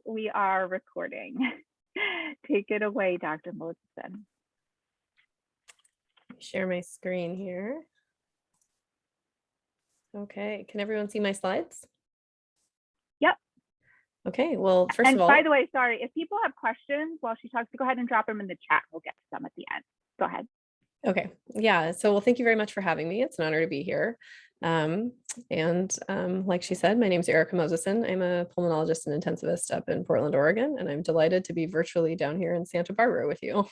We are recording. Take it away, Dr. Mosison. Share my screen here. Okay, can everyone see my slides? Yep. Okay, well, first of all, by the way, sorry, if people have questions while she talks, go ahead and drop them in the chat. We'll get to them at the end. Go ahead. Okay, yeah, so well, thank you very much for having me. It's an honor to be here. Like she said, my name is Erica Mosison. I'm a pulmonologist and intensivist up in Portland, Oregon, and I'm delighted to be virtually down here in Santa Barbara with you.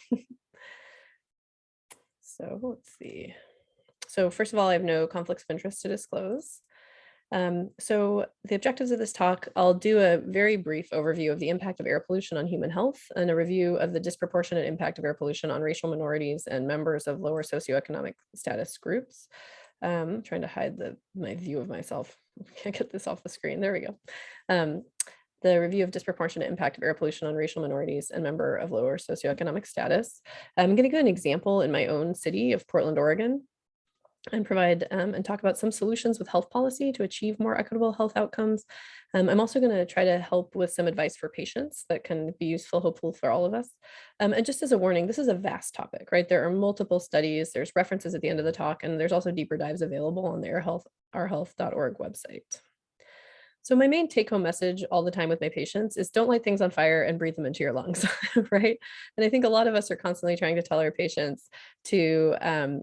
So let's see. So first of all, I have no conflicts of interest to disclose. So the objectives of this talk, I'll do a very brief overview of the impact of air pollution on human health and a review of the disproportionate impact of air pollution on racial minorities and members of lower socioeconomic status groups. Trying to hide my view of myself. Can't get this off the screen. There we go. The review of disproportionate impact of air pollution on racial minorities and member of lower socioeconomic status. I'm going to give an example in my own city of Portland, Oregon, and provide and talk about some solutions with health policy to achieve more equitable health outcomes. I'm also going to try to help with some advice for patients that can be useful, hopefully, for all of us. And just as a warning, this is a vast topic, right? There are multiple studies, there's references at the end of the talk, and there's also deeper dives available on the ourhealth.org website. So my main take-home message all the time with my patients is don't light things on fire and breathe them into your lungs, right? And I think a lot of us are constantly trying to tell our patients to,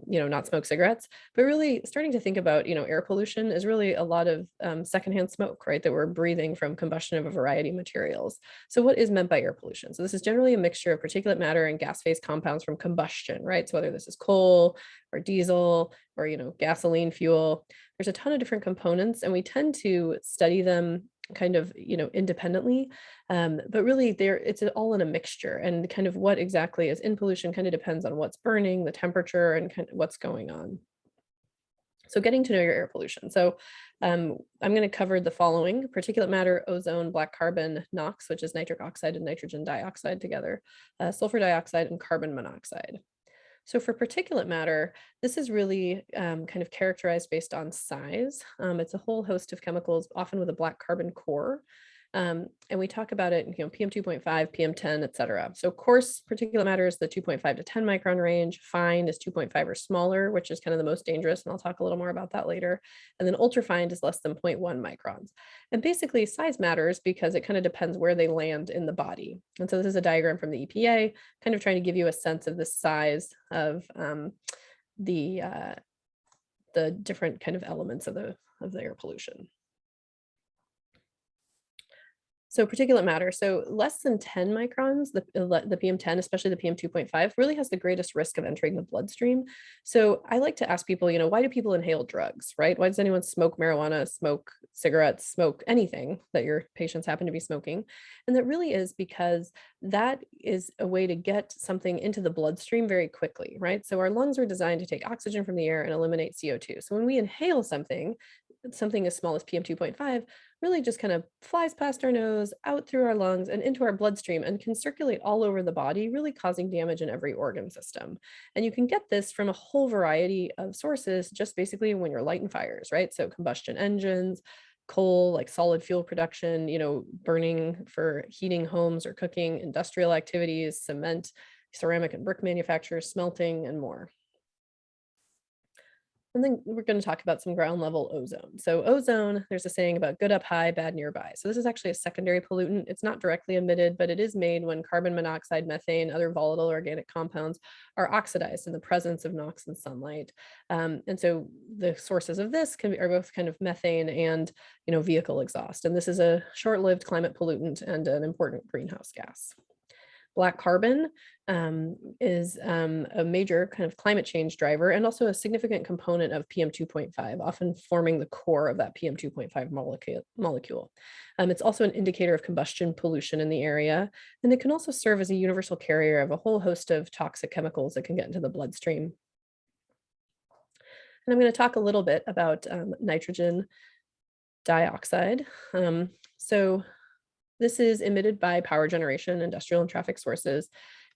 not smoke cigarettes, but really starting to think about, air pollution is really a lot of secondhand smoke, right? That we're breathing from combustion of a variety of materials. So what is meant by air pollution? So this is generally a mixture of particulate matter and gas phase compounds from combustion, right? So whether this is coal or diesel or, gasoline fuel, there's a ton of different components and we tend to study them kind of, independently, but really it's all in a mixture, and kind of what exactly is in pollution kind of depends on what's burning, the temperature, and kind of what's going on. So getting to know your air pollution. So I'm going to cover the following: particulate matter, ozone, black carbon, NOx, which is nitric oxide and nitrogen dioxide together, sulfur dioxide, and carbon monoxide. So for particulate matter, this is really kind of characterized based on size. It's a whole host of chemicals, often with a black carbon core. And we talk about it, PM 2.5, PM 10, et cetera. So coarse particulate matter is the 2.5 to 10 micron range. Fine is 2.5 or smaller, which is kind of the most dangerous. And I'll talk a little more about that later. And then ultrafine is less than 0.1 microns. And basically size matters because it kind of depends where they land in the body. And so this is a diagram from the EPA, kind of trying to give you a sense of the size of the different kind of elements of the air pollution. So particulate matter, so less than 10 microns, the PM10, especially the PM 2.5, really has the greatest risk of entering the bloodstream. So I like to ask people, why do people inhale drugs, right? Why does anyone smoke marijuana, smoke cigarettes, smoke anything that your patients happen to be smoking? And that really is because that is a way to get something into the bloodstream very quickly, right? So our lungs are designed to take oxygen from the air and eliminate CO2. So when we inhale something as small as PM 2.5, really just kind of flies past our nose, out through our lungs and into our bloodstream, and can circulate all over the body, really causing damage in every organ system. And you can get this from a whole variety of sources, just basically when you're lighting fires, right? So combustion engines, coal, like solid fuel production, burning for heating homes or cooking, industrial activities, cement, ceramic and brick manufacturers, smelting, and more. And then we're going to talk about some ground level ozone. So ozone, there's a saying about good up high, bad nearby. So this is actually a secondary pollutant. It's not directly emitted, but it is made when carbon monoxide, methane, other volatile organic compounds are oxidized in the presence of NOx and sunlight. And so the sources of this are both kind of methane and, vehicle exhaust. And this is a short-lived climate pollutant and an important greenhouse gas. Black carbon is a major kind of climate change driver and also a significant component of PM 2.5, often forming the core of that PM 2.5 molecule. It's also an indicator of combustion pollution in the area, and it can also serve as a universal carrier of a whole host of toxic chemicals that can get into the bloodstream. And I'm going to talk a little bit about nitrogen dioxide. So this is emitted by power generation, industrial and traffic sources.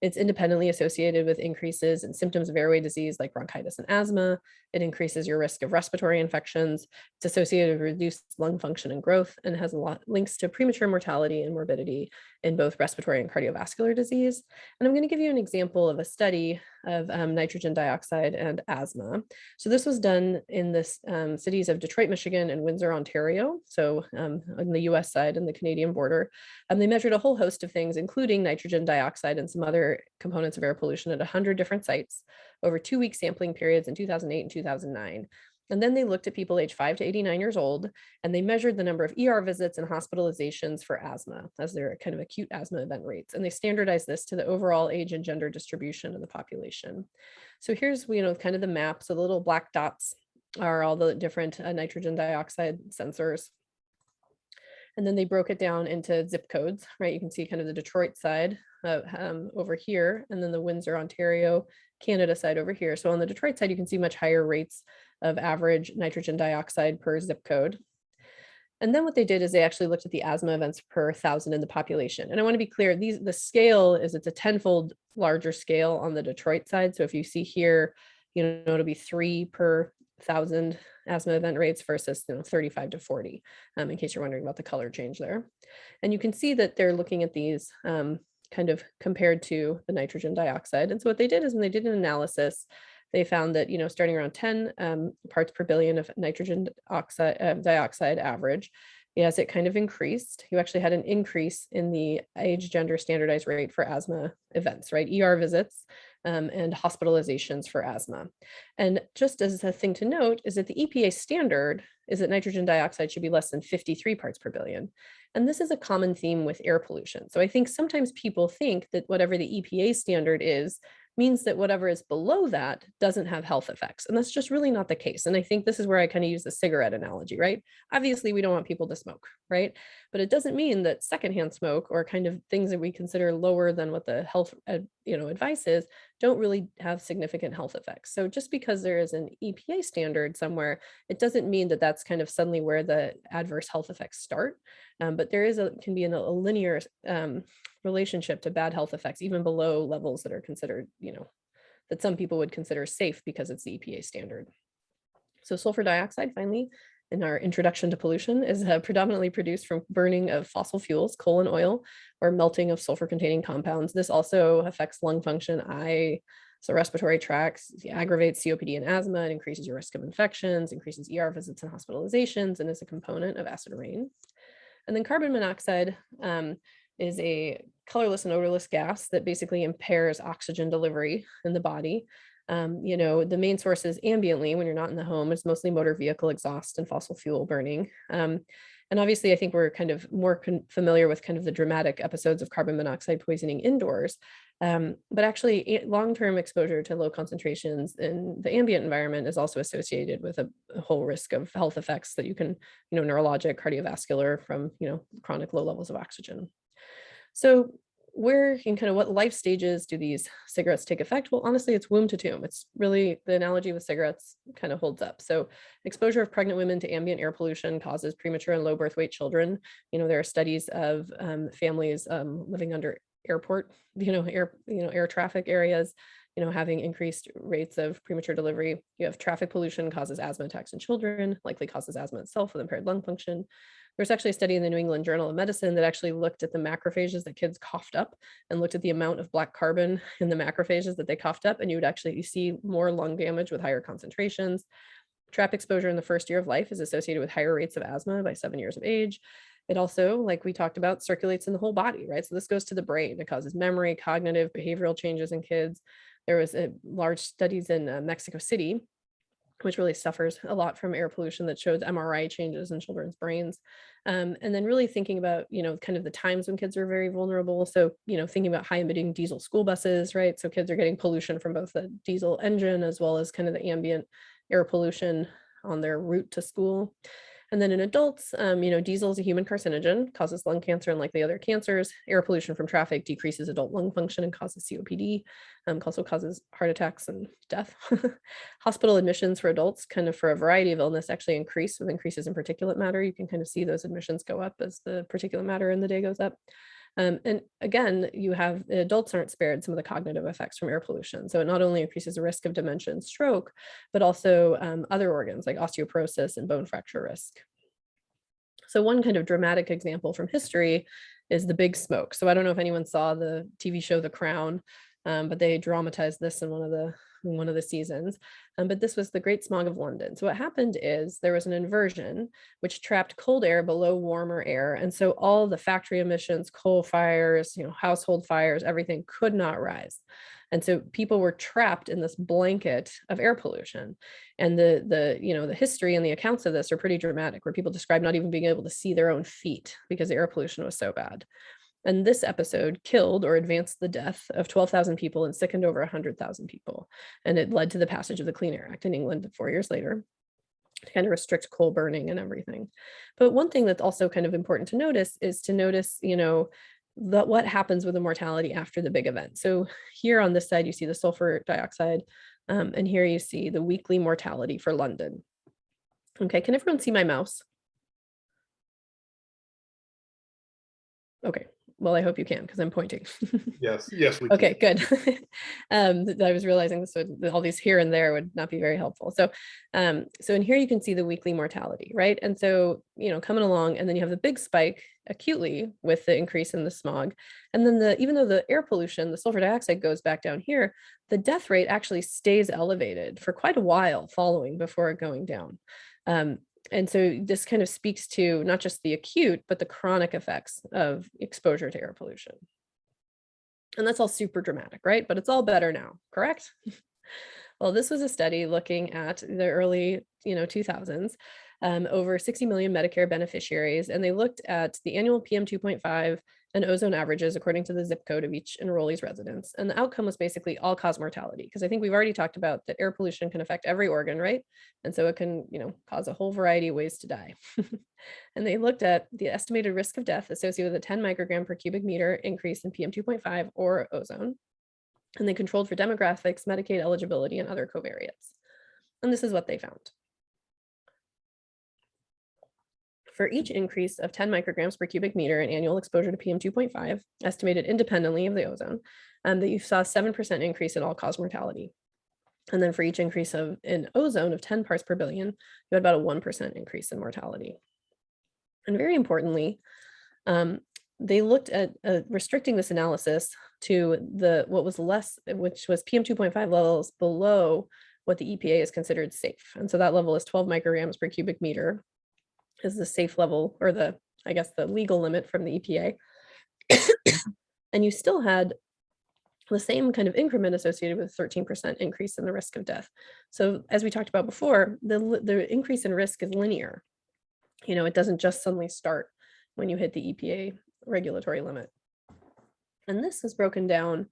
It's independently associated with increases in symptoms of airway disease like bronchitis and asthma. It increases your risk of respiratory infections. It's associated with reduced lung function and growth, and has a lot links to premature mortality and morbidity in both respiratory and cardiovascular disease. And I'm going to give you an example of a study of nitrogen dioxide and asthma. So this was done in the cities of Detroit, Michigan, and Windsor, Ontario. So on the US side and the Canadian border. They measured a whole host of things, including nitrogen dioxide and some other components of air pollution at 100 different sites over 2-week sampling periods in 2008 and 2009. And then they looked at people aged 5 to 89 years old, and they measured the number of ER visits and hospitalizations for asthma as their kind of acute asthma event rates. And they standardized this to the overall age and gender distribution of the population. So here's, kind of the map. So the little black dots are all the different nitrogen dioxide sensors. And then they broke it down into zip codes, right? You can see kind of the Detroit side over here, and then the Windsor, Ontario, Canada side over here. So on the Detroit side, you can see much higher rates of average nitrogen dioxide per zip code. And then what they did is they actually looked at the asthma events per 1,000 in the population. And I want to be clear, the scale is, it's a 10-fold larger scale on the Detroit side. So if you see here, it'll be 3 per 1,000 asthma event rates versus 35 to 40, in case you're wondering about the color change there. And you can see that they're looking at these kind of compared to the nitrogen dioxide. And so what they did is when they did an analysis, they found that, starting around 10 parts per billion of nitrogen dioxide average, as it kind of increased, you actually had an increase in the age gender standardized rate for asthma events, right? ER visits and hospitalizations for asthma. And just as a thing to note is that the EPA standard is that nitrogen dioxide should be less than 53 parts per billion. And this is a common theme with air pollution. So I think sometimes people think that whatever the EPA standard is means that whatever is below that doesn't have health effects. And that's just really not the case. And I think this is where I kind of use the cigarette analogy, right? Obviously, we don't want people to smoke, right? But it doesn't mean that secondhand smoke or kind of things that we consider lower than what the health advice is don't really have significant health effects. So just because there is an EPA standard somewhere, it doesn't mean that that's kind of suddenly where the adverse health effects start. But there can be a linear relationship to bad health effects, even below levels that are considered, that some people would consider safe because it's the EPA standard. So sulfur dioxide, finally, in our introduction to pollution, is predominantly produced from burning of fossil fuels, coal and oil, or melting of sulfur-containing compounds. This also affects lung function, so respiratory tracts, aggravates COPD and asthma, and increases your risk of infections, increases ER visits and hospitalizations, and is a component of acid rain. And then carbon monoxide is a colorless and odorless gas that basically impairs oxygen delivery in the body. The main source is ambiently when you're not in the home. It's mostly motor vehicle exhaust and fossil fuel burning. And obviously, I think we're kind of more familiar with kind of the dramatic episodes of carbon monoxide poisoning indoors. But actually, long-term exposure to low concentrations in the ambient environment is also associated with a whole risk of health effects that you can, neurologic, cardiovascular from, chronic low levels of oxygen. So where in kind of what life stages do these cigarettes take effect? Well, honestly, it's womb to tomb. It's really the analogy with cigarettes kind of holds up. So exposure of pregnant women to ambient air pollution causes premature and low birth weight children. There are studies of families living under airport, air traffic areas, having increased rates of premature delivery. You have traffic pollution causes asthma attacks in children, likely causes asthma itself with impaired lung function. There's actually a study in the New England Journal of Medicine that actually looked at the macrophages that kids coughed up and looked at the amount of black carbon in the macrophages that they coughed up. And you see more lung damage with higher concentrations. Trap exposure in the first year of life is associated with higher rates of asthma by 7 years of age. It also, like we talked about, circulates in the whole body, right? So this goes to the brain. It causes memory, cognitive, behavioral changes in kids. There was large studies in Mexico City, which really suffers a lot from air pollution, that showed MRI changes in children's brains. And then really thinking about, kind of the times when kids are very vulnerable. So, thinking about high emitting diesel school buses, right? So kids are getting pollution from both the diesel engine as well as kind of the ambient air pollution on their route to school. And then in adults, diesel is a human carcinogen, causes lung cancer and likely other cancers. Air pollution from traffic decreases adult lung function and causes COPD, also causes heart attacks and death. Hospital admissions for adults, kind of for a variety of illness, actually increase with increases in particulate matter. You can kind of see those admissions go up as the particulate matter in the day goes up. And again, you have adults aren't spared some of the cognitive effects from air pollution. So it not only increases the risk of dementia and stroke, but also other organs like osteoporosis and bone fracture risk. So one kind of dramatic example from history is the big smoke. So I don't know if anyone saw the TV show The Crown, but they dramatized this in one of the seasons. But this was the Great Smog of London. So what happened is there was an inversion which trapped cold air below warmer air, and so all the factory emissions, coal fires, household fires, everything could not rise. And so people were trapped in this blanket of air pollution. And the history and the accounts of this are pretty dramatic, where people describe not even being able to see their own feet because the air pollution was so bad. And this episode killed or advanced the death of 12,000 people and sickened over 100,000 people. And it led to the passage of the Clean Air Act in England 4 years later to kind of restrict coal burning and everything. But one thing that's also kind of important to notice is to notice, what happens with the mortality after the big event. So here on this side, you see the sulfur dioxide, and here you see the weekly mortality for London. Okay, can everyone see my mouse? Okay, well, I hope you can because I'm pointing. Yes, we Okay, can. good. I was realizing all these here and there would not be very helpful. So in here you can see the weekly mortality, right? And so, coming along, and then you have the big spike acutely with the increase in the smog. And then even though the air pollution, the sulfur dioxide goes back down here, the death rate actually stays elevated for quite a while following before going down. And so this kind of speaks to not just the acute, but the chronic effects of exposure to air pollution. And that's all super dramatic, right? But it's all better now, correct? Well, this was a study looking at the early, 2000s, over 60 million Medicare beneficiaries, and they looked at the annual PM 2.5 and ozone averages according to the zip code of each enrollee's residence. And the outcome was basically all-cause mortality, because I think we've already talked about that air pollution can affect every organ, right? And so it can, cause a whole variety of ways to die. And they looked at the estimated risk of death associated with a 10 microgram per cubic meter increase in PM 2.5 or ozone. And they controlled for demographics, Medicaid eligibility, and other covariates. And this is what they found. For each increase of 10 micrograms per cubic meter in annual exposure to PM 2.5, estimated independently of the ozone, that you saw a 7% increase in all-cause mortality. And then for each increase in ozone of 10 parts per billion, you had about a 1% increase in mortality. And very importantly, they looked at restricting this analysis to which was PM 2.5 levels below what the EPA is considered safe. And so that level is 12 micrograms per cubic meter is the safe level, or the legal limit from the EPA. And you still had the same kind of increment associated with 13% increase in the risk of death. So as we talked about before, the increase in risk is linear. It doesn't just suddenly start when you hit the EPA regulatory limit. And this is broken down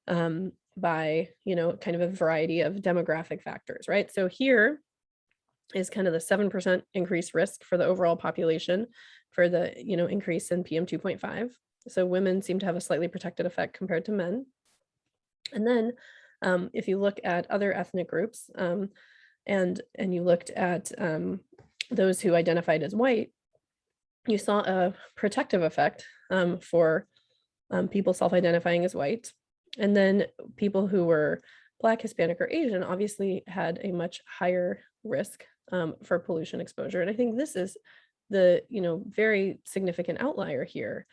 by, kind of a variety of demographic factors, right? So here is kind of the 7% increased risk for the overall population for the, increase in PM 2.5. So women seem to have a slightly protected effect compared to men. And then if you look at other ethnic groups and you looked at those who identified as white, you saw a protective effect for people self-identifying as white. And then people who were Black, Hispanic, or Asian obviously had a much higher risk for pollution exposure. And I think this is the, very significant outlier here,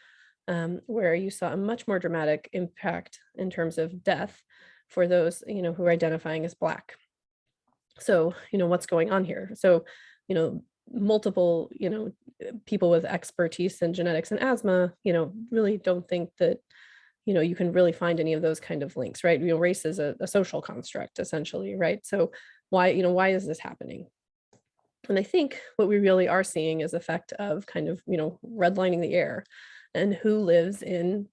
where you saw a much more dramatic impact in terms of death for those, who are identifying as Black. So, what's going on here? So, multiple, people with expertise in genetics and asthma, really don't think that, you can really find any of those kind of links, right? Race is a social construct, essentially, right? So why is this happening? And I think what we really are seeing is the effect of kind of, redlining the air and who lives in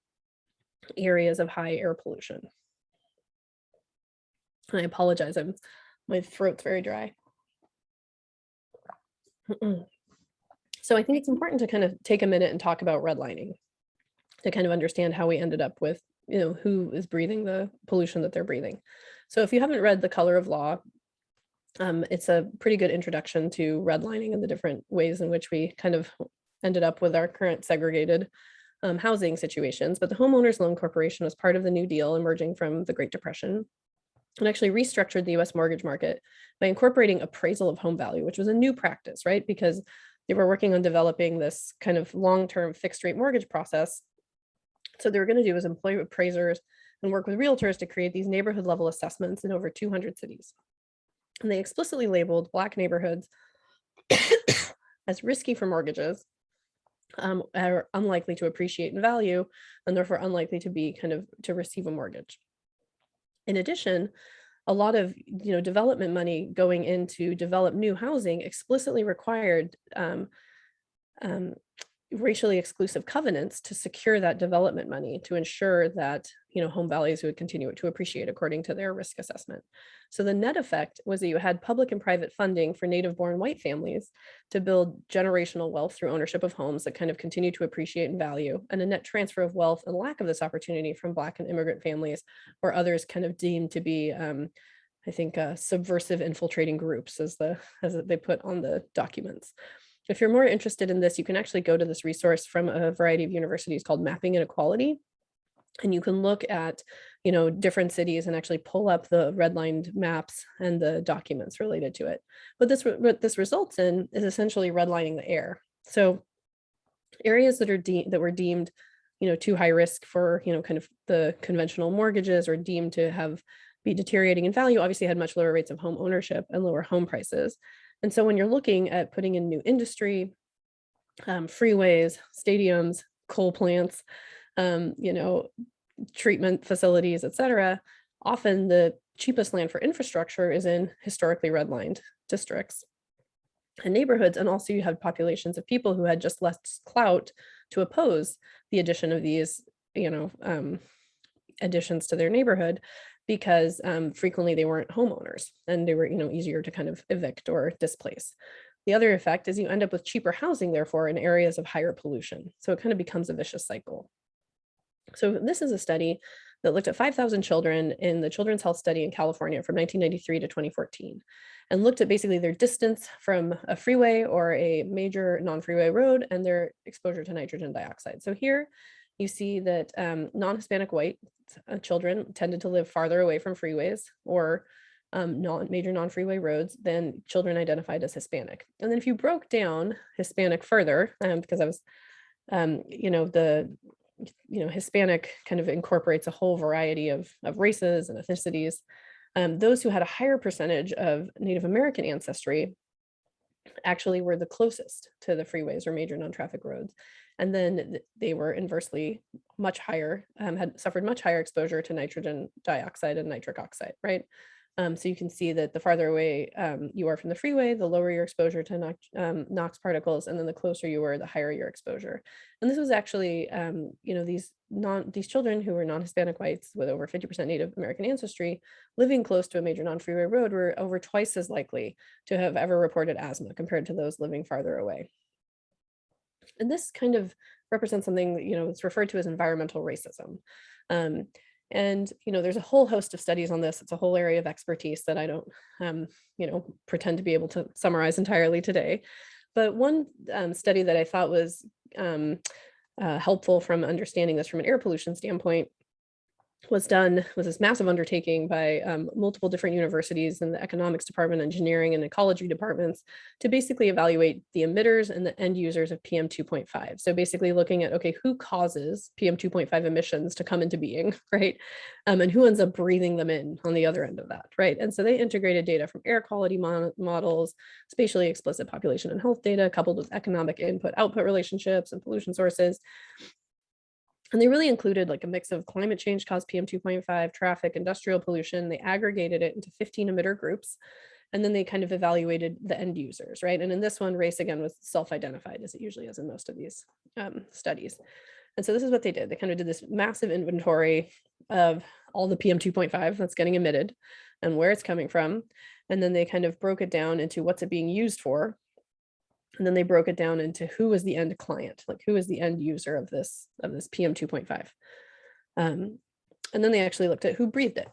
areas of high air pollution. And I apologize, my throat's very dry. So I think it's important to kind of take a minute and talk about redlining to kind of understand how we ended up with, who is breathing the pollution that they're breathing. So if you haven't read The Color of Law, it's a pretty good introduction to redlining and the different ways in which we kind of ended up with our current segregated housing situations, but the Homeowners Loan Corporation was part of the New Deal emerging from the Great Depression and actually restructured the US mortgage market by incorporating appraisal of home value, which was a new practice, right? Because they were working on developing this kind of long-term fixed rate mortgage process. So they were going to do is employ appraisers and work with realtors to create these neighborhood level assessments in over 200 cities. And they explicitly labeled Black neighborhoods as risky for mortgages, are unlikely to appreciate in value, and therefore unlikely to be to receive a mortgage. In addition, a lot of development money going into develop new housing explicitly required racially exclusive covenants to secure that development money to ensure that home values would continue to appreciate according to their risk assessment. So the net effect was that you had public and private funding for native-born white families to build generational wealth through ownership of homes that kind of continue to appreciate in value, and a net transfer of wealth and lack of this opportunity from Black and immigrant families or others kind of deemed to be I think subversive infiltrating groups, as they put on the documents. If you're more interested in this, you can actually go to this resource from a variety of universities called Mapping Inequality. And you can look at, different cities and actually pull up the redlined maps and the documents related to it. But what this results in is essentially redlining the air. So areas that were deemed, too high risk for, kind of the conventional mortgages or deemed to be deteriorating in value, obviously had much lower rates of home ownership and lower home prices. And so when you're looking at putting in new industry, freeways, stadiums, coal plants, treatment facilities, et cetera, often the cheapest land for infrastructure is in historically redlined districts and neighborhoods. And also you have populations of people who had just less clout to oppose the addition of these, additions to their neighborhood, because frequently they weren't homeowners and they were, easier to kind of evict or displace. The other effect is you end up with cheaper housing, therefore, in areas of higher pollution. So it kind of becomes a vicious cycle. So this is a study that looked at 5,000 children in the Children's Health Study in California from 1993 to 2014, and looked at basically their distance from a freeway or a major non-freeway road and their exposure to nitrogen dioxide. So here you see that non-Hispanic white children tended to live farther away from freeways or major non-freeway roads than children identified as Hispanic. And then if you broke down Hispanic further, because I was, Hispanic kind of incorporates a whole variety of races and ethnicities. Those who had a higher percentage of Native American ancestry actually were the closest to the freeways or major non-traffic roads. And then they were inversely much higher, had suffered much higher exposure to nitrogen dioxide and nitric oxide, right? So you can see that the farther away you are from the freeway, the lower your exposure to NOx particles, and then the closer you were, the higher your exposure. And this was actually, these children who were non-Hispanic whites with over 50% Native American ancestry living close to a major non-freeway road were over twice as likely to have ever reported asthma compared to those living farther away. And this kind of represents something that, it's referred to as environmental racism. And, there's a whole host of studies on this. It's a whole area of expertise that I don't, pretend to be able to summarize entirely today. But one study that I thought was helpful from understanding this from an air pollution standpoint was this massive undertaking by multiple different universities and the economics department, engineering and ecology departments to basically evaluate the emitters and the end users of PM 2.5. So basically looking at, okay, who causes PM 2.5 emissions to come into being, right? And who ends up breathing them in on the other end of that, right? And so they integrated data from air quality models, spatially explicit population and health data, coupled with economic input-output relationships and pollution sources. And they really included like a mix of climate change caused PM 2.5, traffic, industrial pollution. They aggregated it into 15 emitter groups. And then they kind of evaluated the end users, right? And in this one, race again was self-identified, as it usually is in most of these studies. And so this is what they did. They kind of did this massive inventory of all the PM 2.5 that's getting emitted and where it's coming from. And then they kind of broke it down into what's it being used for. And then they broke it down into who is the end client, like who is the end user of this PM 2.5. And then they actually looked at who breathed it,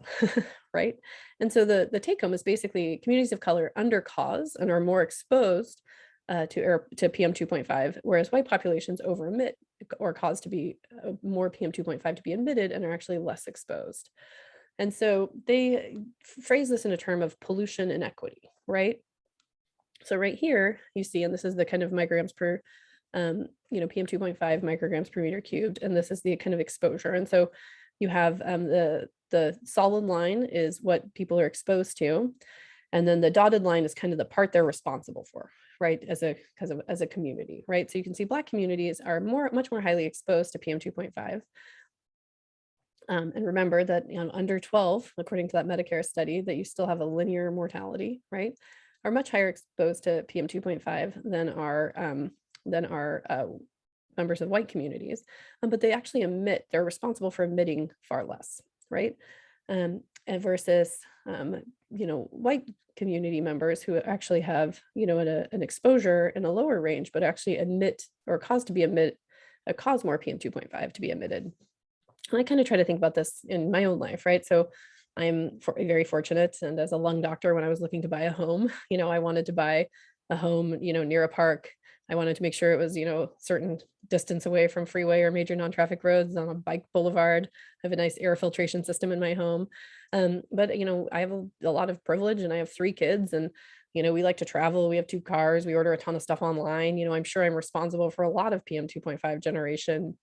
right? And so the take home is basically communities of color under cause and are more exposed to PM 2.5, whereas white populations over emit or cause to be more PM 2.5 to be emitted and are actually less exposed. And so they phrase this in a term of pollution inequity, right? So right here you see, and this is the kind of micrograms per, PM 2.5 micrograms per meter cubed, and this is the kind of exposure. And so you have the solid line is what people are exposed to, and then the dotted line is kind of the part they're responsible for, right? As a community, right? So you can see Black communities are much more highly exposed to PM 2.5. And remember that under 12, according to that Medicare study, that you still have a linear mortality, right? Are much higher exposed to PM 2.5 than our members of white communities, but they actually they're responsible for emitting far less, right? And versus, white community members who actually have, an exposure in a lower range, but actually emit or cause more PM 2.5 to be emitted. And I kind of try to think about this in my own life, right? So I'm very fortunate. And as a lung doctor, when I was looking to buy a home, I wanted to buy a home, near a park. I wanted to make sure it was, certain distance away from freeway or major non-traffic roads on a bike boulevard. I have a nice air filtration system in my home. But, I have a lot of privilege and I have 3 kids and, we like to travel. We have 2 cars. We order a ton of stuff online. I'm sure I'm responsible for a lot of PM 2.5 generation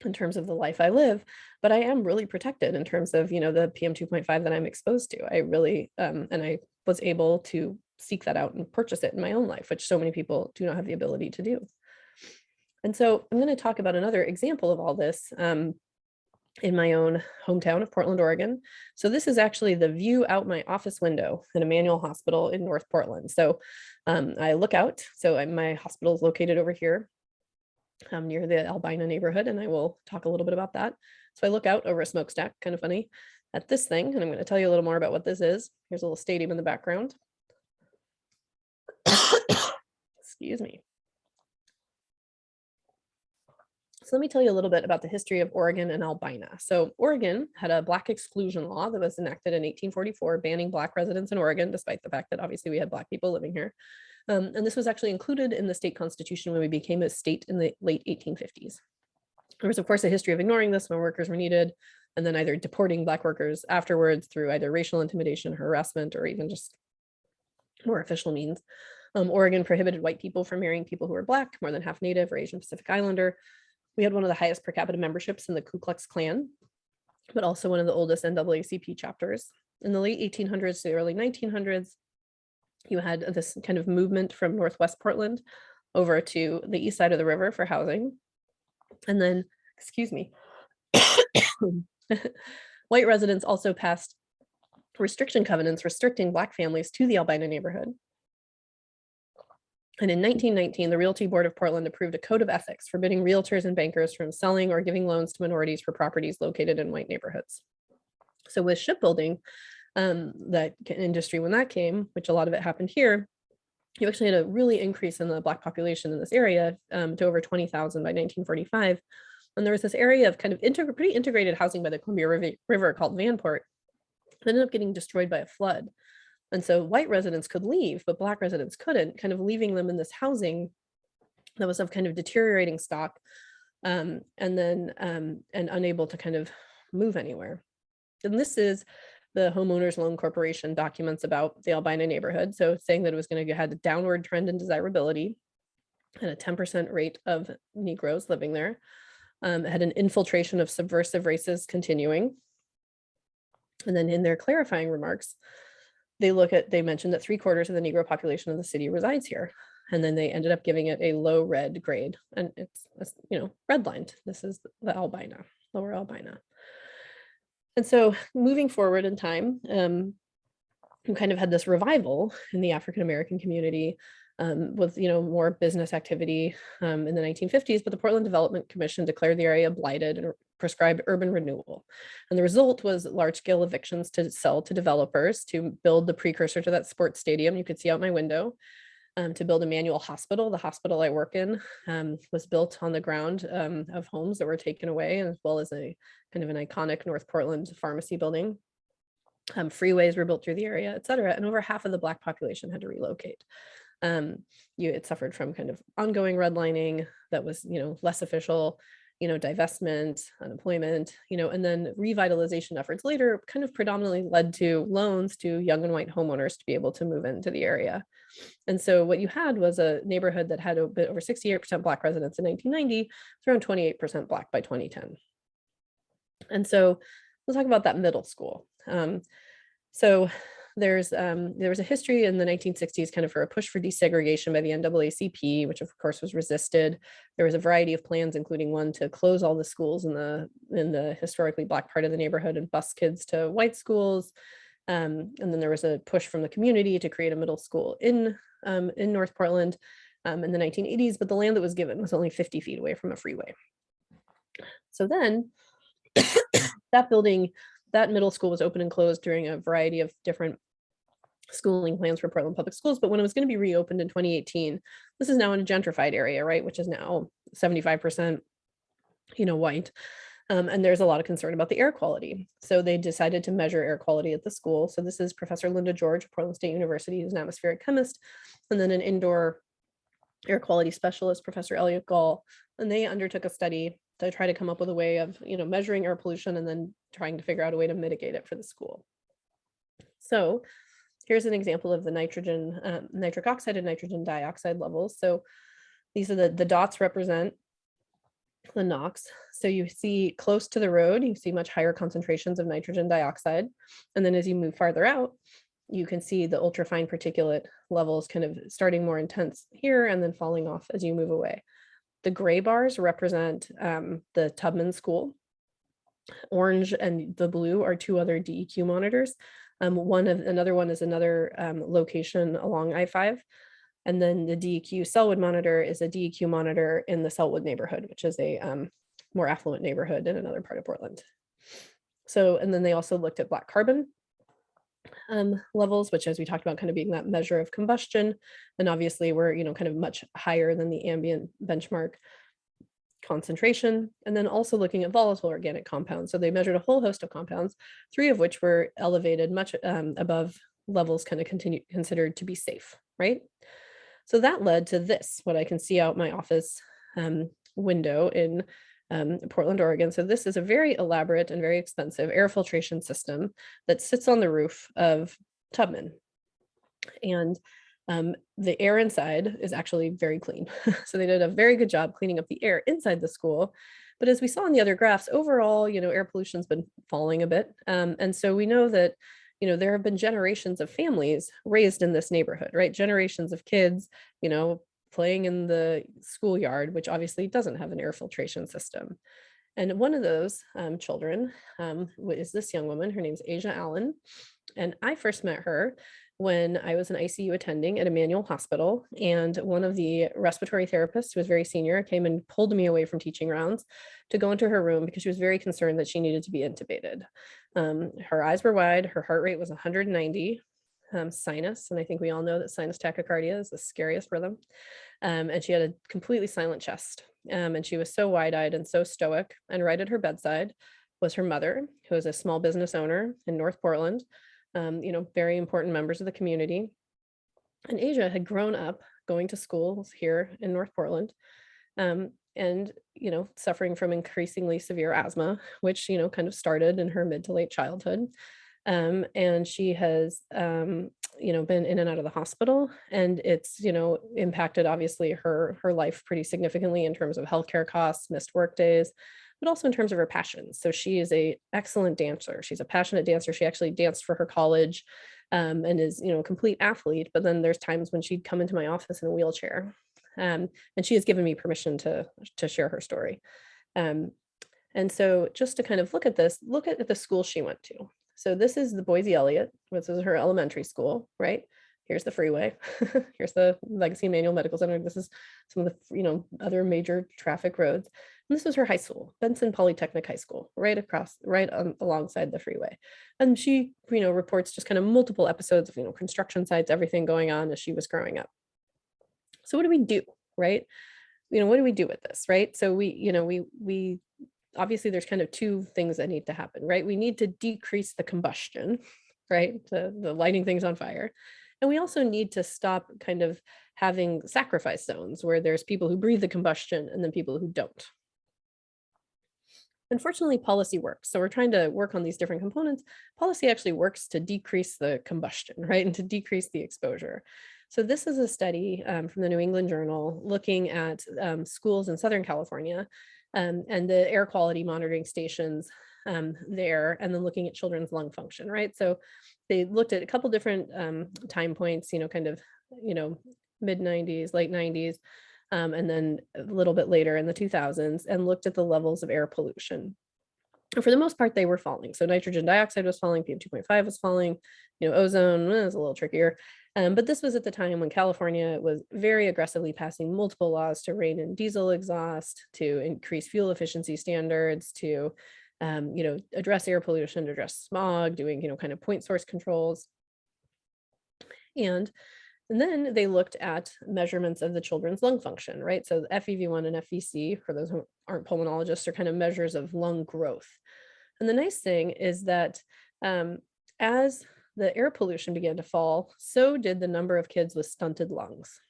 in terms of the life I live, but I am really protected in terms of, the PM 2.5 that I'm exposed to. I really, and I was able to seek that out and purchase it in my own life, which so many people do not have the ability to do. And so I'm going to talk about another example of all this in my own hometown of Portland, Oregon. So this is actually the view out my office window in Emmanuel Hospital in North Portland. So I look out, so my hospital is located over here near the Albina neighborhood, and I will talk a little bit about that. So I look out over a smokestack, kind of funny, at this thing, and I'm going to tell you a little more about what this is. Here's a little stadium in the background. Excuse me. So let me tell you a little bit about the history of Oregon and Albina. So Oregon had a Black exclusion law that was enacted in 1844, banning Black residents in Oregon, despite the fact that obviously we had Black people living here. And this was actually included in the state constitution when we became a state in the late 1850s. There was, of course, a history of ignoring this when workers were needed, and then either deporting Black workers afterwards through either racial intimidation, harassment, or even just more official means. Oregon prohibited white people from marrying people who were Black, more than half Native or Asian Pacific Islander. We had one of the highest per capita memberships in the Ku Klux Klan, but also one of the oldest NAACP chapters. In the late 1800s to the early 1900s, you had this kind of movement from Northwest Portland over to the east side of the river for housing. And then, excuse me, white residents also passed restriction covenants restricting Black families to the Albina neighborhood. And in 1919, the Realty Board of Portland approved a code of ethics forbidding realtors and bankers from selling or giving loans to minorities for properties located in white neighborhoods. So with shipbuilding, that industry, when that came, which a lot of it happened here, you actually had a really increase in the Black population in this area to over 20,000 by 1945. And there was this area of kind of pretty integrated housing by the Columbia River called Vanport that ended up getting destroyed by a flood. And so white residents could leave, but Black residents couldn't, kind of leaving them in this housing that was of kind of deteriorating stock and unable to kind of move anywhere. And this is the Homeowners Loan Corporation documents about the Albina neighborhood. So saying that it was going to have a downward trend in desirability and a 10% rate of Negroes living there. It had an infiltration of subversive races continuing. And then in their clarifying remarks, they mentioned that 3/4 of the Negro population of the city resides here. And then they ended up giving it a low red grade. And it's, redlined. This is the Albina, lower Albina. And so moving forward in time, we kind of had this revival in the African-American community with, more business activity in the 1950s, but the Portland Development Commission declared the area blighted and prescribed urban renewal. And the result was large-scale evictions to sell to developers to build the precursor to that sports stadium you could see out my window, to build a manual hospital. The hospital I work in was built on the ground of homes that were taken away, as well as a kind of an iconic North Portland pharmacy building. Freeways were built through the area, et cetera. And over half of the Black population had to relocate. It suffered from kind of ongoing redlining that was, less official, divestment, unemployment, and then revitalization efforts later kind of predominantly led to loans to young and white homeowners to be able to move into the area. And so what you had was a neighborhood that had a bit over 68% Black residents in 1990, around 28% Black by 2010. And so we'll talk about that middle school. So there was a history in the 1960s kind of for a push for desegregation by the NAACP, which of course was resisted. There was a variety of plans, including one to close all the schools in the historically Black part of the neighborhood and bus kids to white schools. And then there was a push from the community to create a middle school in North Portland in the 1980s, but the land that was given was only 50 feet away from a freeway. So then that middle school was open and closed during a variety of different schooling plans for Portland Public Schools. But when it was going to be reopened in 2018, this is now in a gentrified area, right, which is now 75%, white. And there's a lot of concern about the air quality. So they decided to measure air quality at the school. So this is Professor Linda George of Portland State University, who's an atmospheric chemist, and then an indoor air quality specialist, Professor Elliot Gall. And they undertook a study to try to come up with a way of, measuring air pollution and then trying to figure out a way to mitigate it for the school. So here's an example of the nitric oxide and nitrogen dioxide levels. So these are the dots represent the NOx. So you see close to the road, you see much higher concentrations of nitrogen dioxide. And then as you move farther out, you can see the ultrafine particulate levels kind of starting more intense here and then falling off as you move away. The gray bars represent the Tubman School. Orange and the blue are two other DEQ monitors. Another one is another location along I-5. And then the DEQ Selwood monitor is a DEQ monitor in the Selwood neighborhood, which is a more affluent neighborhood in another part of Portland. So, and then they also looked at black carbon levels, which, as we talked about, kind of being that measure of combustion. And obviously we're, kind of much higher than the ambient benchmark concentration. And then also looking at volatile organic compounds. So they measured a whole host of compounds, 3 of which were elevated much above levels kind of considered to be safe, right? So that led to this, what I can see out my office window in Portland, Oregon. So this is a very elaborate and very expensive air filtration system that sits on the roof of Tubman. And the air inside is actually very clean. So they did a very good job cleaning up the air inside the school. But as we saw in the other graphs, overall, air pollution's been falling a bit. And so we know that there have been generations of families raised in this neighborhood, right? Generations of kids, playing in the schoolyard, which obviously doesn't have an air filtration system. And one of those children is this young woman. Her name's Asia Allen. And I first met her when I was an ICU attending at Emmanuel Hospital. And one of the respiratory therapists, who was very senior, came and pulled me away from teaching rounds to go into her room because she was very concerned that she needed to be intubated. Her eyes were wide, her heart rate was 190, sinus, and I think we all know that sinus tachycardia is the scariest rhythm. And she had a completely silent chest. And she was so wide-eyed and so stoic. And right at her bedside was her mother, who is a small business owner in North Portland, very important members of the community. And Asia had grown up going to schools here in North Portland, and, suffering from increasingly severe asthma, which, kind of started in her mid to late childhood. And she has, been in and out of the hospital, and it's, impacted obviously her life pretty significantly in terms of healthcare costs, missed work days, but also in terms of her passions. So she is an excellent dancer. She's a passionate dancer. She actually danced for her college, and is, a complete athlete. But then there's times when she'd come into my office in a wheelchair. And she has given me permission to share her story. And so just to kind of look at the school she went to. So this is the Boise Elliott, which is her elementary school, right? Here's the freeway. Here's the Legacy Manual Medical Center. This is some of the, other major traffic roads. And this was her high school, Benson Polytechnic High School, right alongside the freeway. And she, reports just kind of multiple episodes of, construction sites, everything going on as she was growing up. So what do we do, right? What do we do with this, right? So we obviously there's kind of 2 things that need to happen, right? We need to decrease the combustion, right? The lighting things on fire. And we also need to stop kind of having sacrifice zones where there's people who breathe the combustion and then people who don't. Unfortunately, policy works. So we're trying to work on these different components. Policy actually works to decrease the combustion, right? And to decrease the exposure. So this is a study from the New England Journal looking at schools in Southern California and the air quality monitoring stations there, and then looking at children's lung function, right? So they looked at a couple different time points, kind of, mid 90s, late 90s, and then a little bit later in the 2000s, and looked at the levels of air pollution. And for the most part, they were falling. So nitrogen dioxide was falling, PM2.5 was falling, ozone was a little trickier. But this was at the time when California was very aggressively passing multiple laws to rein in diesel exhaust, to increase fuel efficiency standards, to address air pollution, to address smog, doing, kind of point source controls. And then they looked at measurements of the children's lung function, right? So the FEV1 and FVC, for those who aren't pulmonologists, are kind of measures of lung growth. And the nice thing is that as the air pollution began to fall, so did the number of kids with stunted lungs,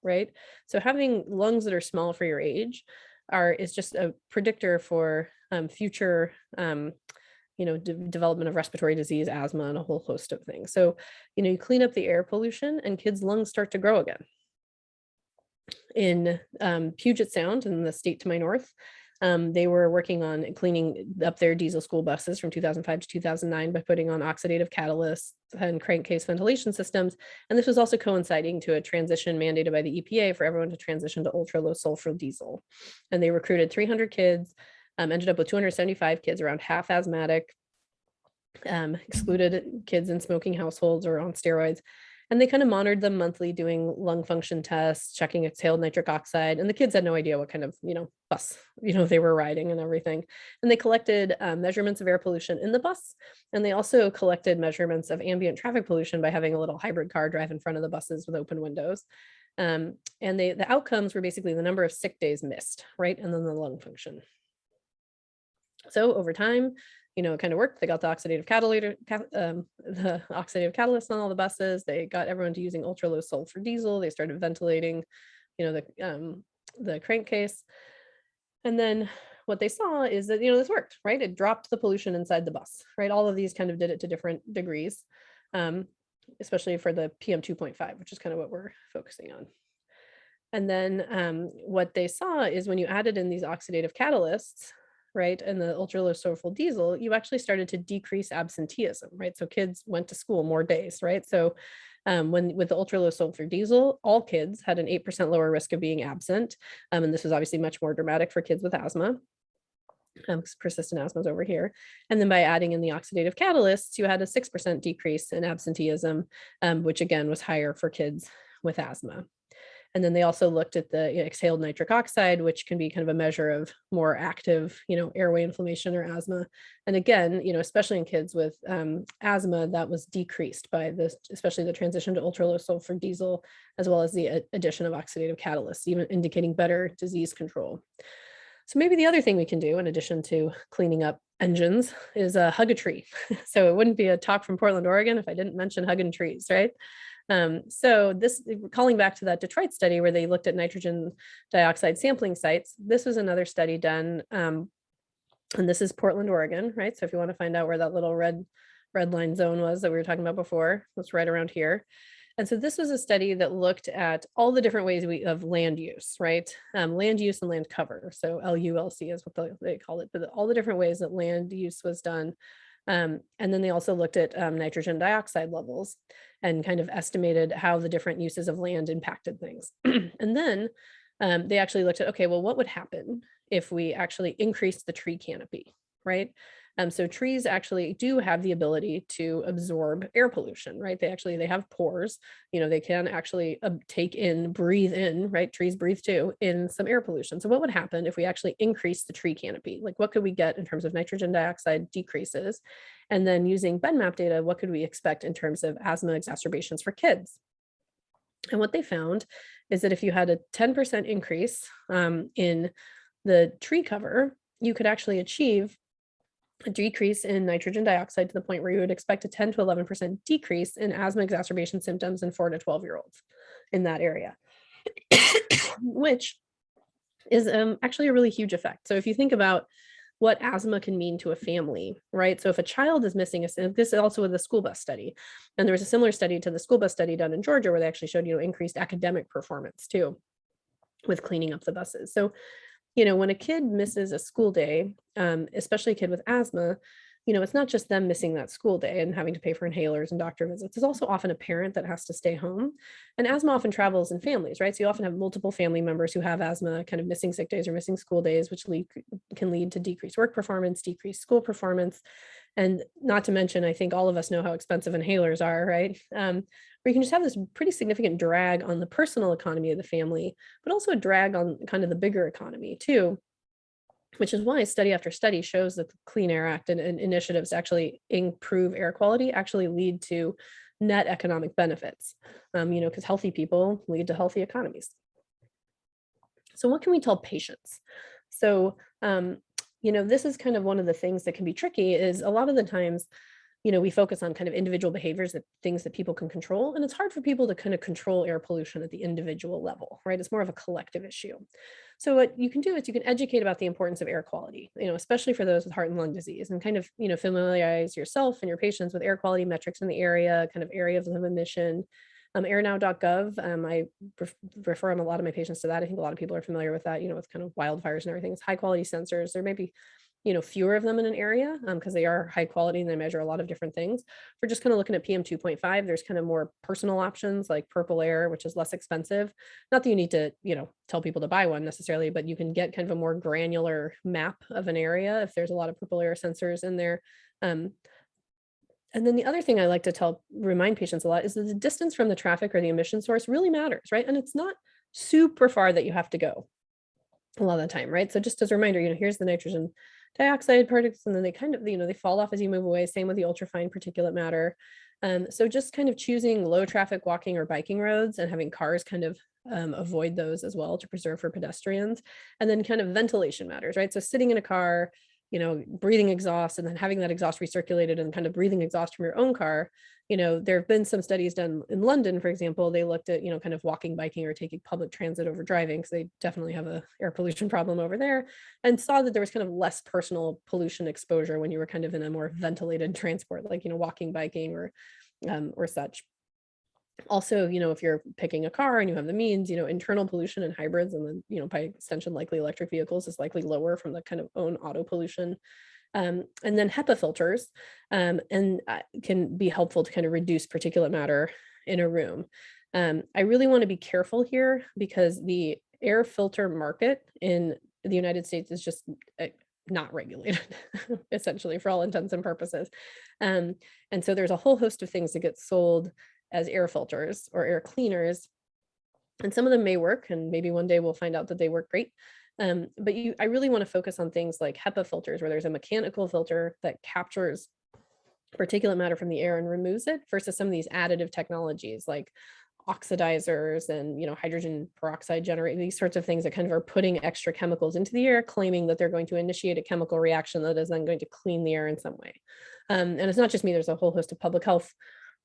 right? So having lungs that are small for your age is just a predictor for future development of respiratory disease, asthma, and a whole host of things. So, you clean up the air pollution and kids' lungs start to grow again. In Puget Sound, in the state to my north, they were working on cleaning up their diesel school buses from 2005 to 2009 by putting on oxidative catalysts and crankcase ventilation systems. And this was also coinciding to a transition mandated by the EPA for everyone to transition to ultra low sulfur diesel. And they recruited 300 kids, ended up with 275 kids, around half asthmatic, excluded kids in smoking households or on steroids. And they kind of monitored them monthly, doing lung function tests, checking exhaled nitric oxide. And the kids had no idea what kind of, bus, they were riding and everything. And they collected measurements of air pollution in the bus. And they also collected measurements of ambient traffic pollution by having a little hybrid car drive in front of the buses with open windows. And the outcomes were basically the number of sick days missed, right? And then the lung function. So over time, it kind of worked. They got the oxidative catalyst on all the buses. They got everyone to using ultra low sulfur diesel. They started ventilating, the crankcase. And then what they saw is that, this worked, right? It dropped the pollution inside the bus, right? All of these kind of did it to different degrees, especially for the PM2.5, which is kind of what we're focusing on. And then what they saw is when you added in these oxidative catalysts, right, and the ultra low sulfur diesel, you actually started to decrease absenteeism, right? So kids went to school more days, right? So with the ultra low sulfur diesel, all kids had an 8% lower risk of being absent. And this was obviously much more dramatic for kids with asthma. Persistent asthma is over here. And then by adding in the oxidative catalysts, you had a 6% decrease in absenteeism, which again was higher for kids with asthma. And then they also looked at the exhaled nitric oxide, which can be kind of a measure of more active, airway inflammation or asthma. And again, especially in kids with asthma, that was decreased by this, especially the transition to ultra low sulfur diesel, as well as the addition of oxidative catalysts, even indicating better disease control. So maybe the other thing we can do, in addition to cleaning up engines, is hug a tree. So it wouldn't be a talk from Portland, Oregon, if I didn't mention hugging trees, right? So this, calling back to that Detroit study where they looked at nitrogen dioxide sampling sites, this was another study done, and this is Portland, Oregon, right? So if you want to find out where that little red line zone was that we were talking about before, it's right around here. And so this was a study that looked at all the different ways of land use, right? Land use and land cover. So LULC is what they call it, but all the different ways that land use was done. And then they also looked at nitrogen dioxide levels and kind of estimated how the different uses of land impacted things. And then they actually looked at, okay, well, what would happen if we actually increased the tree canopy, right? So trees actually do have the ability to absorb air pollution, right? They have pores, they can actually breathe in, right? Trees breathe too, in some air pollution. So what would happen if we actually increase the tree canopy? Like what could we get in terms of nitrogen dioxide decreases? And then using BenMap data, what could we expect in terms of asthma exacerbations for kids? And what they found is that if you had a 10% increase in the tree cover, you could actually achieve a decrease in nitrogen dioxide to the point where you would expect a 10 to 11% decrease in asthma exacerbation symptoms in 4 to 12-year-olds in that area. which is actually a really huge effect. So if you think about what asthma can mean to a family, right? So if a child is missing, this is also with the school bus study, and there was a similar study to the school bus study done in Georgia where they actually showed, increased academic performance too with cleaning up the buses. So, when a kid misses a school day, especially a kid with asthma, it's not just them missing that school day and having to pay for inhalers and doctor visits. There's also often a parent that has to stay home. And asthma often travels in families, right? So you often have multiple family members who have asthma, kind of missing sick days or missing school days, which can lead to decreased work performance, decreased school performance. And not to mention, I think all of us know how expensive inhalers are, right? Where you can just have this pretty significant drag on the personal economy of the family, but also a drag on kind of the bigger economy too, which is why study after study shows that the Clean Air Act and initiatives to actually improve air quality actually lead to net economic benefits, because healthy people lead to healthy economies. So what can we tell patients? So, this is kind of one of the things that can be tricky is a lot of the times, we focus on kind of individual behaviors, that things that people can control. And it's hard for people to kind of control air pollution at the individual level, right? It's more of a collective issue. So what you can do is you can educate about the importance of air quality, especially for those with heart and lung disease, and kind of, familiarize yourself and your patients with air quality metrics in the area, kind of areas of emission. Airnow.gov, I refer a lot of my patients to that. I think a lot of people are familiar with that, with kind of wildfires and everything. It's high quality sensors. There may be fewer of them in an area because they are high quality and they measure a lot of different things. For just kind of looking at PM 2.5, there's kind of more personal options like Purple Air, which is less expensive. Not that you need to, tell people to buy one necessarily, but you can get kind of a more granular map of an area if there's a lot of Purple Air sensors in there. And then the other thing I like to remind patients a lot is that the distance from the traffic or the emission source really matters, right? And it's not super far that you have to go a lot of the time, right? So just as a reminder, here's the nitrogen dioxide particles, and then they kind of, they fall off as you move away. Same with the ultrafine particulate matter. So just kind of choosing low traffic walking or biking roads and having cars kind of avoid those as well to preserve for pedestrians. And then kind of ventilation matters, right? So sitting in a car, breathing exhaust and then having that exhaust recirculated and kind of breathing exhaust from your own car. There have been some studies done in London, for example. They looked at, kind of walking, biking, or taking public transit over driving, because they definitely have a air pollution problem over there, and saw that there was kind of less personal pollution exposure when you were kind of in a more ventilated transport, like, walking, biking, or such. Also, if you're picking a car and you have the means, internal pollution and hybrids, and then, by extension, likely electric vehicles is likely lower from the kind of own auto pollution. And then HEPA filters can be helpful to kind of reduce particulate matter in a room. I really want to be careful here because the air filter market in the United States is just not regulated, essentially, for all intents and purposes. And so there's a whole host of things that get sold as air filters or air cleaners. And some of them may work, and maybe one day we'll find out that they work great. But I really want to focus on things like HEPA filters, where there's a mechanical filter that captures particulate matter from the air and removes it, versus some of these additive technologies like oxidizers and hydrogen peroxide generate these sorts of things that kind of are putting extra chemicals into the air, claiming that they're going to initiate a chemical reaction that is then going to clean the air in some way. And it's not just me, there's a whole host of public health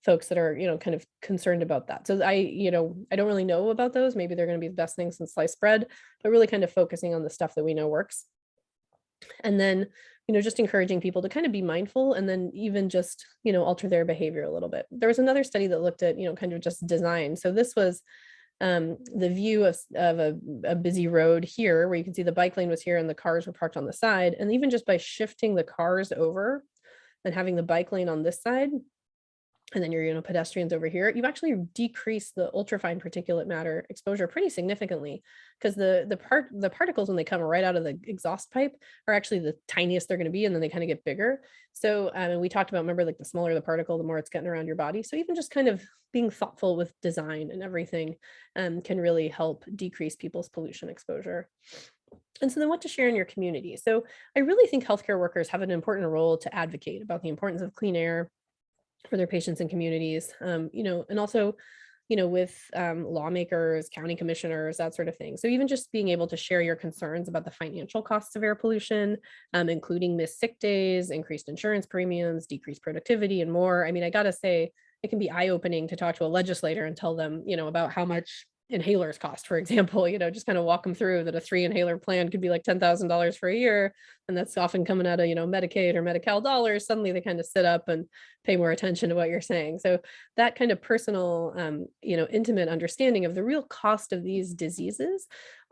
folks that are, kind of concerned about that. So I don't really know about those. Maybe they're going to be the best thing since sliced bread, but really kind of focusing on the stuff that we know works. And then, just encouraging people to kind of be mindful and then even just, alter their behavior a little bit. There was another study that looked at, kind of just design. So this was the view of a busy road here, where you can see the bike lane was here and the cars were parked on the side. And even just by shifting the cars over and having the bike lane on this side, and then your pedestrians over here, you've actually decreased the ultrafine particulate matter exposure pretty significantly, because the particles, when they come right out of the exhaust pipe, are actually the tiniest they're going to be, and then they kind of get bigger. So and we talked about, remember, like, the smaller the particle, the more it's getting around your body. So even just kind of being thoughtful with design and everything can really help decrease people's pollution exposure. And so then what to share in your community. So I really think healthcare workers have an important role to advocate about the importance of clean air for their patients and communities, and also, with lawmakers, county commissioners, that sort of thing. So even just being able to share your concerns about the financial costs of air pollution, including missed sick days, increased insurance premiums, decreased productivity, and more. I mean, I gotta say, it can be eye-opening to talk to a legislator and tell them, about how much inhalers cost, for example, just kind of walk them through that a 3 inhaler plan could be like $10,000 for a year. And that's often coming out of, Medicaid or Medi-Cal dollars. Suddenly they kind of sit up and pay more attention to what you're saying. So that kind of personal, intimate understanding of the real cost of these diseases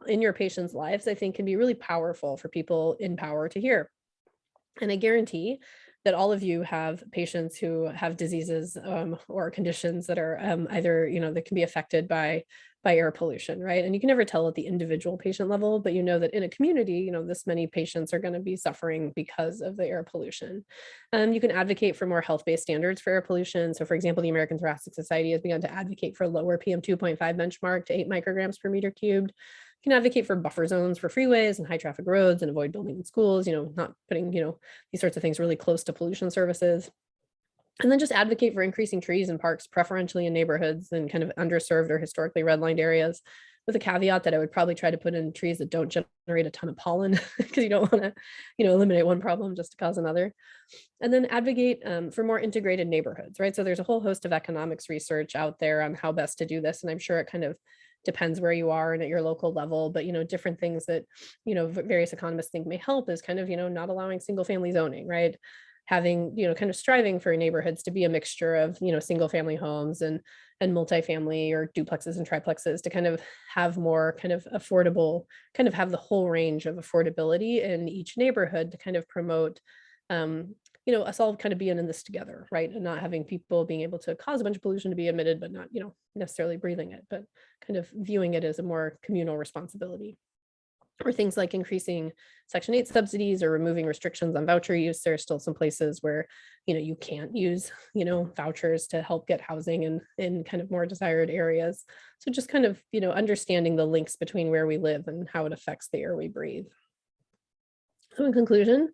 in your patients' lives, I think can be really powerful for people in power to hear. And I guarantee that all of you have patients who have diseases or conditions that are either, that can be affected by air pollution, right? And you can never tell at the individual patient level, but that in a community, this many patients are going to be suffering because of the air pollution. You can advocate for more health-based standards for air pollution. So for example, the American Thoracic Society has begun to advocate for a lower PM 2.5 benchmark to 8 micrograms per meter cubed. You can advocate for buffer zones for freeways and high traffic roads and avoid building in schools, not putting, these sorts of things really close to pollution services. And then just advocate for increasing trees and parks, preferentially in neighborhoods and kind of underserved or historically redlined areas, with a caveat that I would probably try to put in trees that don't generate a ton of pollen because you don't want to, eliminate one problem just to cause another. And then advocate for more integrated neighborhoods, right? So there's a whole host of economics research out there on how best to do this. And I'm sure it kind of depends where you are and at your local level, but different things that various economists think may help is kind of not allowing single family zoning, right? Having kind of striving for neighborhoods to be a mixture of single family homes and multifamily or duplexes and triplexes to kind of have more kind of affordable, kind of have the whole range of affordability in each neighborhood to kind of promote us all kind of being in this together, right? And not having people being able to cause a bunch of pollution to be emitted, but not, necessarily breathing it, but kind of viewing it as a more communal responsibility. Or things like increasing Section 8 subsidies or removing restrictions on voucher use. There are still some places where, you can't use, vouchers to help get housing in kind of more desired areas. So just kind of, understanding the links between where we live and how it affects the air we breathe. So in conclusion,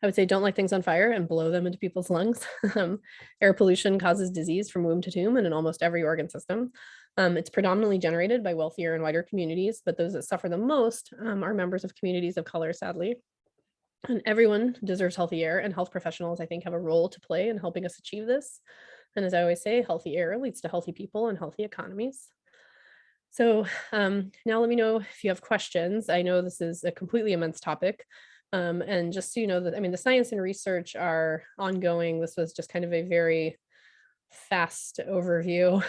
I would say don't light things on fire and blow them into people's lungs. Air pollution causes disease from womb to tomb and in almost every organ system. It's predominantly generated by wealthier and whiter communities, but those that suffer the most are members of communities of color, sadly. And everyone deserves healthy air, and health professionals, I think, have a role to play in helping us achieve this. And as I always say, healthy air leads to healthy people and healthy economies. So now let me know if you have questions. I know this is a completely immense topic. And just so you know that, the science and research are ongoing. This was just kind of a very fast overview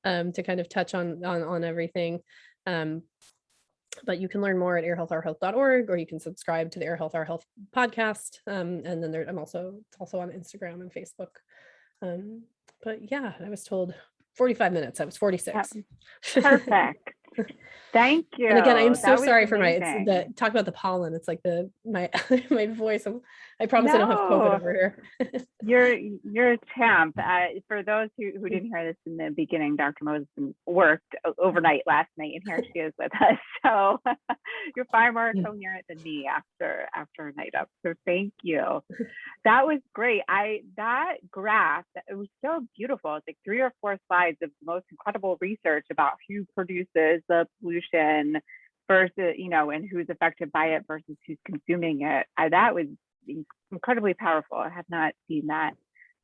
to kind of touch on everything. But you can learn more at airhealthourhealth.org, or you can subscribe to the Air Health Our Health podcast. And then it's also on Instagram and Facebook. But yeah, I was told 45 minutes. I was 46. Perfect. Thank you. And again, I am so sorry for talk about the pollen. It's like my voice. I promise I don't have COVID over here. You're a champ. For those who didn't hear this in the beginning, Dr. Moses worked overnight last night, and here she is with us. So you're far more coherent than me after a night up. So thank you. That was great. That graph, it was so beautiful. It's like 3 or 4 slides of the most incredible research about who produces the pollution versus, and who's affected by it versus who's consuming it. That was incredibly powerful. I have not seen that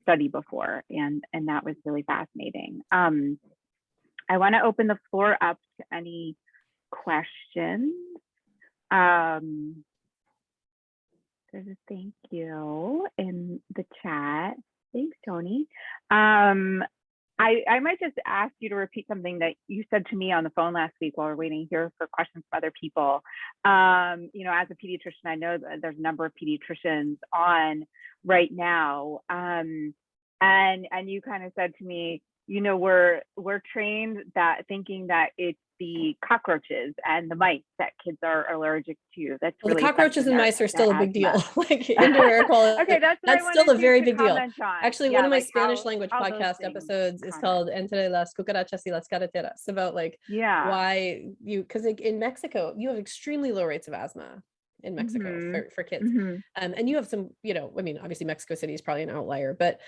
study before, and that was really fascinating. I want to open the floor up to any questions. There's a thank you in the chat. Thanks, Tony. I might just ask you to repeat something that you said to me on the phone last week while we're waiting here for questions from other people. As a pediatrician, I know that there's a number of pediatricians on right now. And you kind of said to me, we're trained that thinking that it's the cockroaches and the mice that kids are allergic to. That's really the cockroaches and mice are still a big deal. Like indoor air quality. Okay, that's still a very big deal. On. Actually, one of my Spanish language podcast episodes is called Entre las cucarachas y las carreteras, about why because in Mexico you have extremely low rates of asthma in Mexico for kids. And you have some, obviously Mexico City is probably an outlier, but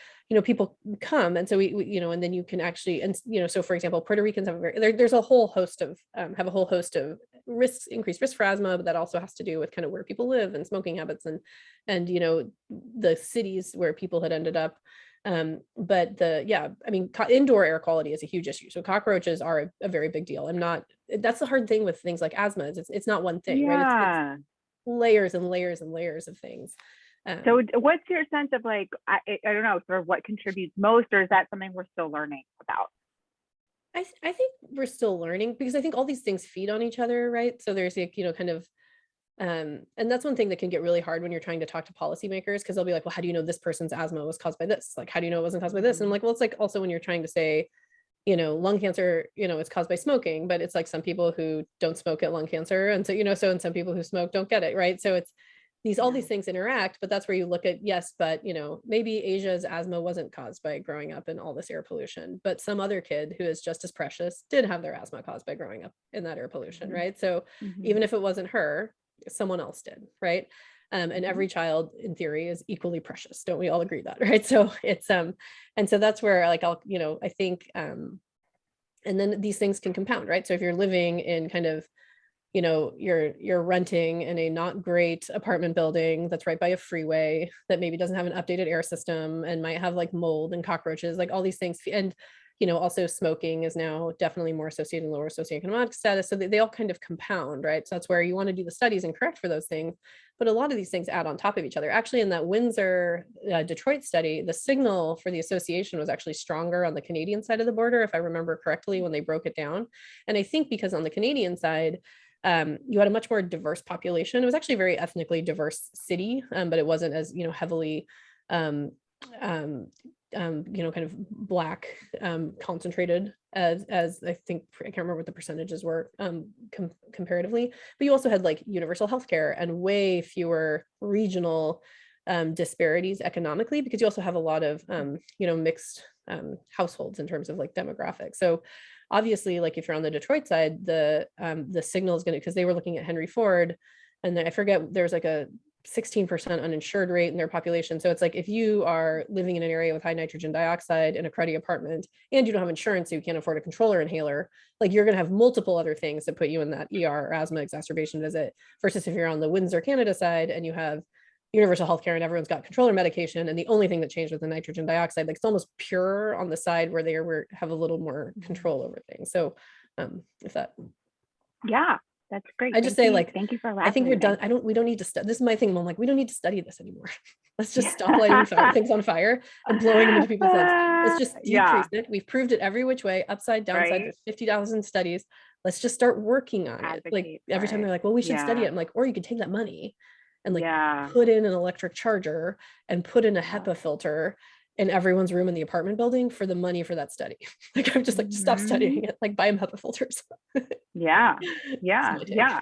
people come, and so we and then you can actually, and so for example, Puerto Ricans have there's a whole host of risks, increased risk for asthma, but that also has to do with kind of where people live and smoking habits and the cities where people had ended up But I mean, indoor air quality is a huge issue. So cockroaches are a very big deal. That's the hard thing with things like asthma is it's not one thing, right? It's layers and layers and layers of things. So what's your sense of like, I don't know, sort of what contributes most, or is that something we're still learning about? I think we're still learning because I think all these things feed on each other, right? So there's like, kind of, and that's one thing that can get really hard when you're trying to talk to policymakers, because they'll be like, well, how do you know this person's asthma was caused by this? Like, how do you know it wasn't caused by this? And I'm like, well, it's like also when you're trying to say, lung cancer, it's caused by smoking, but it's like some people who don't smoke get lung cancer. And so, and some people who smoke don't get it, right? So it's all these things interact, but that's where you look at, yes, but maybe Asia's asthma wasn't caused by growing up in all this air pollution, but some other kid who is just as precious did have their asthma caused by growing up in that air pollution, right? So even if it wasn't her, someone else did, right? And every child in theory is equally precious. Don't we all agree that, right? So it's and so that's where like I think and then these things can compound, right? So if you're living in kind of you're renting in a not great apartment building that's right by a freeway that maybe doesn't have an updated air system and might have like mold and cockroaches, like all these things. And also smoking is now definitely more associated with lower socioeconomic status, so they all kind of compound, right? So that's where you want to do the studies and correct for those things, but a lot of these things add on top of each other. Actually, in that Windsor Detroit study, the signal for the association was actually stronger on the Canadian side of the border, if I remember correctly, when they broke it down. And I think because on the Canadian side, you had a much more diverse population. It was actually a very ethnically diverse city, but it wasn't as heavily kind of Black concentrated as I think, I can't remember what the percentages were comparatively, but you also had like universal healthcare and way fewer regional disparities economically, because you also have a lot of mixed households in terms of like demographics. So obviously, like if you're on the Detroit side, the signal is going to, because they were looking at Henry Ford, and I forget, there's like a 16% uninsured rate in their population. So it's like if you are living in an area with high nitrogen dioxide in a cruddy apartment and you don't have insurance, so you can't afford a controller inhaler, like you're going to have multiple other things that put you in that ER or asthma exacerbation visit, versus if you're on the Windsor, Canada side and you have universal healthcare and everyone's got controller medication, and the only thing that changed was the nitrogen dioxide, like it's almost pure on the side where they have a little more control over things. So if that, that's great. I just say, like, thank you for I think we're done. We don't need to study. This is my thing. I'm like, we don't need to study this anymore. Let's just stop lighting things on fire and blowing them into people's heads. Let's just decrease it. We've proved it every which way, upside, downside, with 50,000 studies. Let's just start working on it. Like every time they're like, well, we should study it. I'm like, or you could take that money and like put in an electric charger and put in a HEPA filter in everyone's room in the apartment building for the money for that study. Like I'm just like, just stop studying it, like buy them HEPA filters.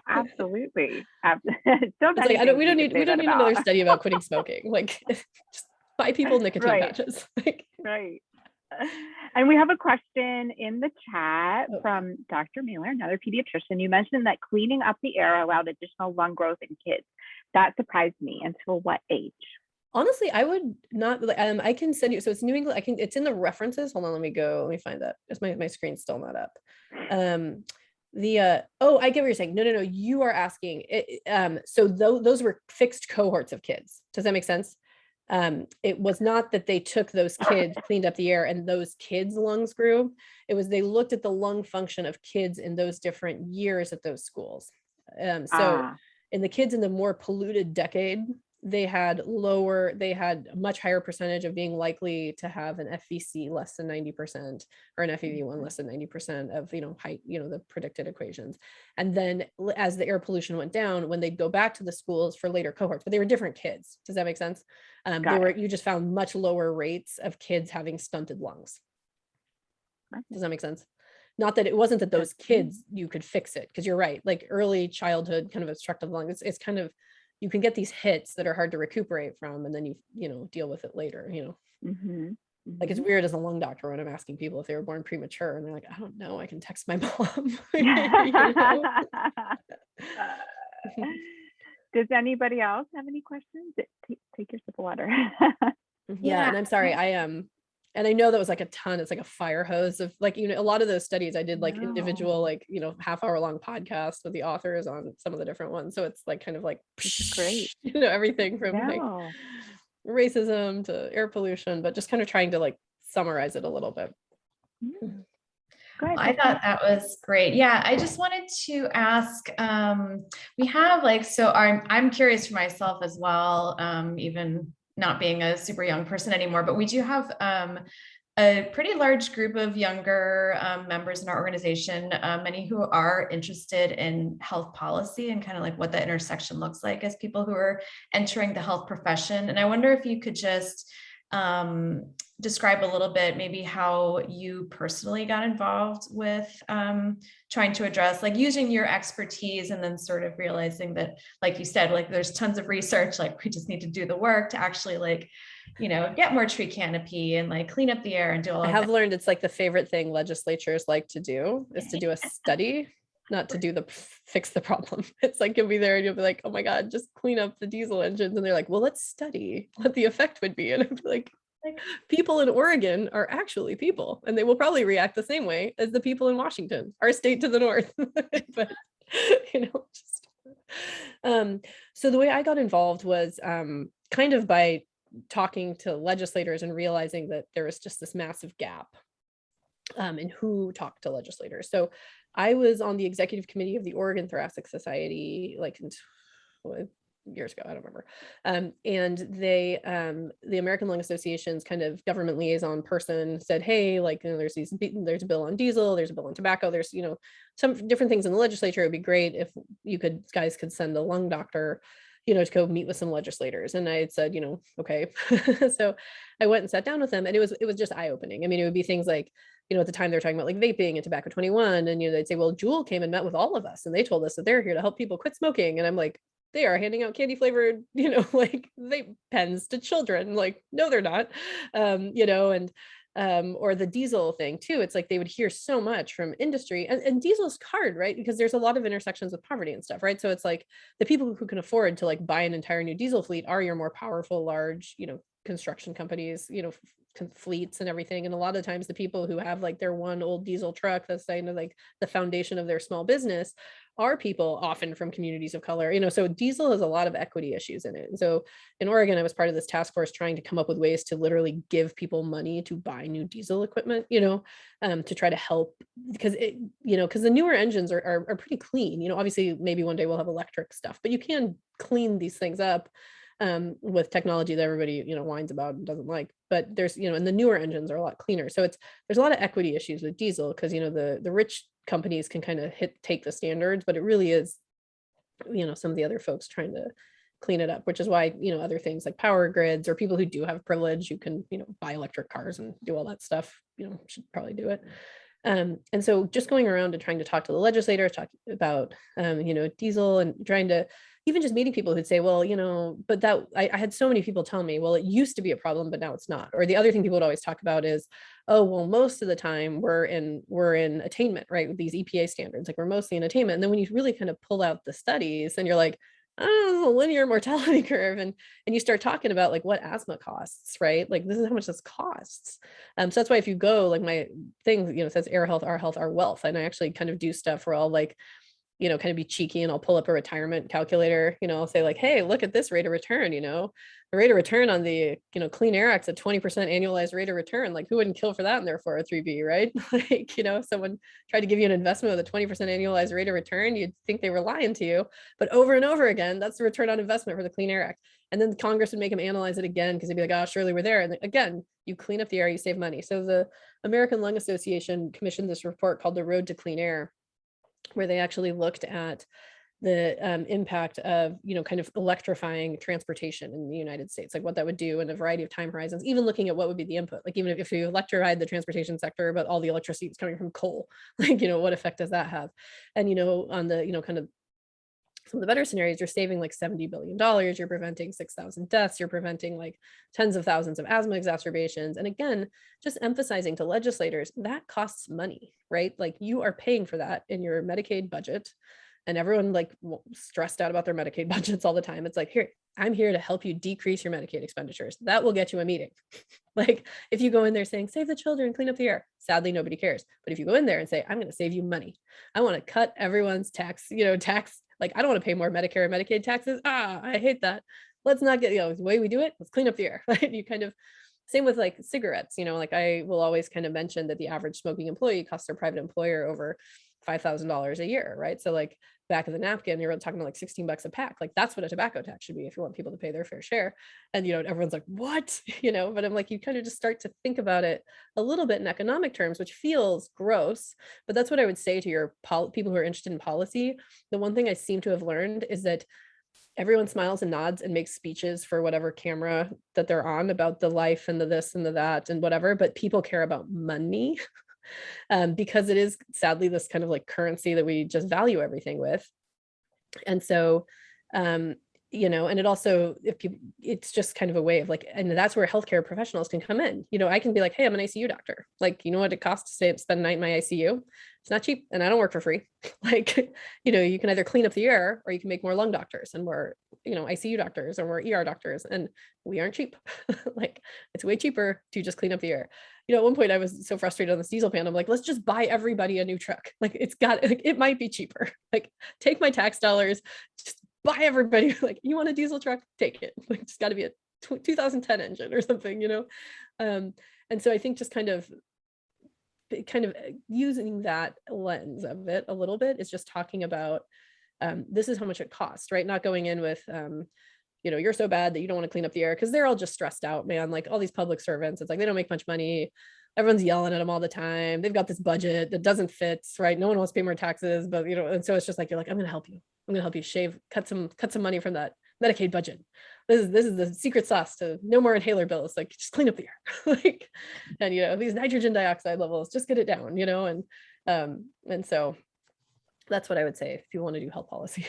Absolutely. It's like, we don't need another study about quitting smoking. Like just buy people nicotine patches. Right. And we have a question in the chat from Dr. Mailer, another pediatrician. You mentioned that cleaning up the air allowed additional lung growth in kids. That surprised me. Until what age? Honestly, I would not. I can send you. So it's New England. It's in the references. Hold on, let me go. Let me find that. My screen's still not up. I get what you're saying. No. You are asking. So those were fixed cohorts of kids. Does that make sense? It was not that they took those kids, cleaned up the air, and those kids' lungs grew. It was they looked at the lung function of kids in those different years at those schools. So in the kids in the more polluted decade, they had a much higher percentage of being likely to have an FVC less than 90% or an FEV1 less than 90% of height, the predicted equations. And then as the air pollution went down, when they'd go back to the schools for later cohorts, but they were different kids. Does that make sense? You just found much lower rates of kids having stunted lungs. Does that make sense? Not that it wasn't that those kids, you could fix it, because you're right, like early childhood kind of obstructive lung, it's kind of, you can get these hits that are hard to recuperate from, and then you deal with it later, Like it's weird as a lung doctor when I'm asking people if they were born premature and they're like, I don't know, I can text my mom. Does anybody else have any questions? Take your sip of water. And I'm sorry, and I know that was like a ton, it's like a fire hose of like, a lot of those studies I did like individual, like, half-hour long podcasts with the authors on some of the different ones. So it's like kind of like, great. everything from like racism to air pollution, but just kind of trying to like summarize it a little bit. Go ahead, I thought that was great. Yeah, I just wanted to ask, we have like, so I'm curious for myself as well, even not being a super young person anymore, but we do have a pretty large group of younger members in our organization, many who are interested in health policy and kind of like what that intersection looks like as people who are entering the health profession. And I wonder if you could just describe a little bit maybe how you personally got involved with trying to address, like using your expertise and then sort of realizing that, like you said, like there's tons of research, like we just need to do the work to actually like, get more tree canopy and like clean up the air and do all I of have that. learned it's like the favorite thing legislatures like to do is to do a study, not to do the fix the problem. It's like you'll be there and you'll be like, oh my God, just clean up the diesel engines. And they're like, well, let's study what the effect would be. And I'm like, people in Oregon are actually people, and they will probably react the same way as the people in Washington, our state to the north. But just so the way I got involved was kind of by talking to legislators and realizing that there was just this massive gap in who talked to legislators. So I was on the executive committee of the Oregon Thoracic Society, like years ago, I don't remember. And they, the American Lung Association's kind of government liaison person said, hey, like, there's a bill on diesel, there's a bill on tobacco, there's, some different things in the legislature. It'd be great if you guys could send a lung doctor, to go meet with some legislators. And I had said, okay. So I went and sat down with them, and it was just eye-opening. I mean, it would be things like, at the time they're talking about like vaping and tobacco 21. And, they'd say, well, Juul came and met with all of us, and they told us that they're here to help people quit smoking. And I'm like, they are handing out candy flavored, like vape pens to children. Like, no, they're not. Or the diesel thing too. It's like they would hear so much from industry, and diesel's hard, right? Because there's a lot of intersections with poverty and stuff, right? So it's like the people who can afford to like buy an entire new diesel fleet are your more powerful, large, construction companies, fleets and everything. And a lot of times the people who have like their one old diesel truck that's like the foundation of their small business are people often from communities of color, so diesel has a lot of equity issues in it. And so in Oregon, I was part of this task force trying to come up with ways to literally give people money to buy new diesel equipment, to try to help, because because the newer engines are pretty clean. Obviously maybe one day we'll have electric stuff, but you can clean these things up with technology that everybody whines about and doesn't like. But there's and the newer engines are a lot cleaner. So there's a lot of equity issues with diesel, because the rich companies can kind of take the standards, but it really is some of the other folks trying to clean it up, which is why other things like power grids, or people who do have privilege, you can buy electric cars and do all that stuff, should probably do it. And so just going around and trying to talk to the legislators, talk about diesel, and trying to even just meeting people who'd say, well, but that I had so many people tell me, well, it used to be a problem, but now it's not. Or the other thing people would always talk about is, oh, well, most of the time we're in attainment, right? With these EPA standards, like we're mostly in attainment. And then when you really kind of pull out the studies and you're like, oh, the linear mortality curve, and you start talking about like what asthma costs, right? Like this is how much this costs. So that's why if you go, like my thing, says air health, our wealth. And I actually kind of do stuff where I'll like, kind of be cheeky, and I'll pull up a retirement calculator, I'll say like, hey, look at this rate of return, the rate of return on the, Clean Air Act's a 20% annualized rate of return. Like who wouldn't kill for that in their 403B, right? Like, someone tried to give you an investment with a 20% annualized rate of return, you'd think they were lying to you. But over and over again, that's the return on investment for the Clean Air Act. And then Congress would make them analyze it again, because they'd be like, oh, surely we're there. And again, you clean up the air, you save money. So the American Lung Association commissioned this report called The Road to Clean Air, where they actually looked at the impact of, kind of electrifying transportation in the United States, like what that would do in a variety of time horizons, even looking at what would be the input. Like even if you electrified the transportation sector, but all the electricity is coming from coal, like, what effect does that have? And, on the, kind of some of the better scenarios, you're saving like $70 billion, you're preventing 6,000 deaths, you're preventing like tens of thousands of asthma exacerbations. And again, just emphasizing to legislators, that costs money, right? Like you are paying for that in your Medicaid budget, and everyone like stressed out about their Medicaid budgets all the time. It's like, here, I'm here to help you decrease your Medicaid expenditures. That will get you a meeting. Like if you go in there saying, save the children, clean up the air, sadly, nobody cares. But if you go in there and say, I'm going to save you money, I want to cut everyone's tax, like, I don't want to pay more Medicare and Medicaid taxes. I hate that. let's not get, the way we do it, let's clean up the air. Right? You kind of, same with like cigarettes, like I will always kind of mention that the average smoking employee costs their private employer over $5,000 a year, right? So like back of the napkin, you're talking like $16 a pack. Like that's what a tobacco tax should be if you want people to pay their fair share. And everyone's like, what? But I'm like, you kind of just start to think about it a little bit in economic terms, which feels gross. But that's what I would say to your people who are interested in policy. The one thing I seem to have learned is that everyone smiles and nods and makes speeches for whatever camera that they're on about the life and the this and the that and whatever, but people care about money. Because it is sadly this kind of like currency that we just value everything with. And so, and it also, it's just kind of a way of like, and that's where healthcare professionals can come in. I can be like, hey, I'm an ICU doctor. Like, you know what it costs to spend a night in my ICU? It's not cheap, and I don't work for free. Like, you can either clean up the air or you can make more lung doctors and more, ICU doctors or more ER doctors, and we aren't cheap. Like, it's way cheaper to just clean up the air. At one point I was so frustrated on this diesel pan. I'm like, let's just buy everybody a new truck. Like, it might be cheaper. Like, take my tax dollars, just buy everybody. Like, you want a diesel truck? Take it. Like, it's got to be a 2010 engine or something, And so I think just kind of using that lens of it a little bit is just talking about this is how much it costs, right? Not going in with you're so bad that you don't want to clean up the air, because they're all just stressed out, man. Like all these public servants, it's like they don't make much money. Everyone's yelling at them all the time. They've got this budget that doesn't fit, right? No one wants to pay more taxes, but and so it's just like, you're like, I'm going to help you. I'm going to help you cut some money from that Medicaid budget. This is the secret sauce to no more inhaler bills. Like, just clean up the air. Like, and these nitrogen dioxide levels, just get it down, and so that's what I would say if you want to do health policy.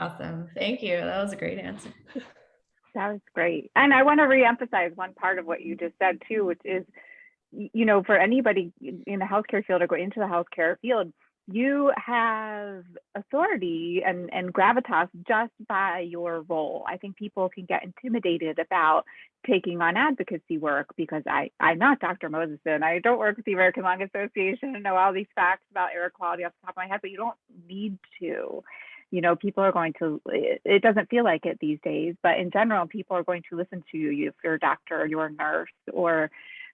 Awesome. Thank you. That was a great answer. That was great. And I want to reemphasize one part of what you just said too, which is, for anybody in the healthcare field or go into the healthcare field, you have authority and gravitas just by your role. I think people can get intimidated about taking on advocacy work because I'm not Dr. Moses, and I don't work with the American Lung Association and know all these facts about air quality off the top of my head, but you don't need to. People are going to, it doesn't feel like it these days, but in general, people are going to listen to you if you're a doctor or you're a nurse or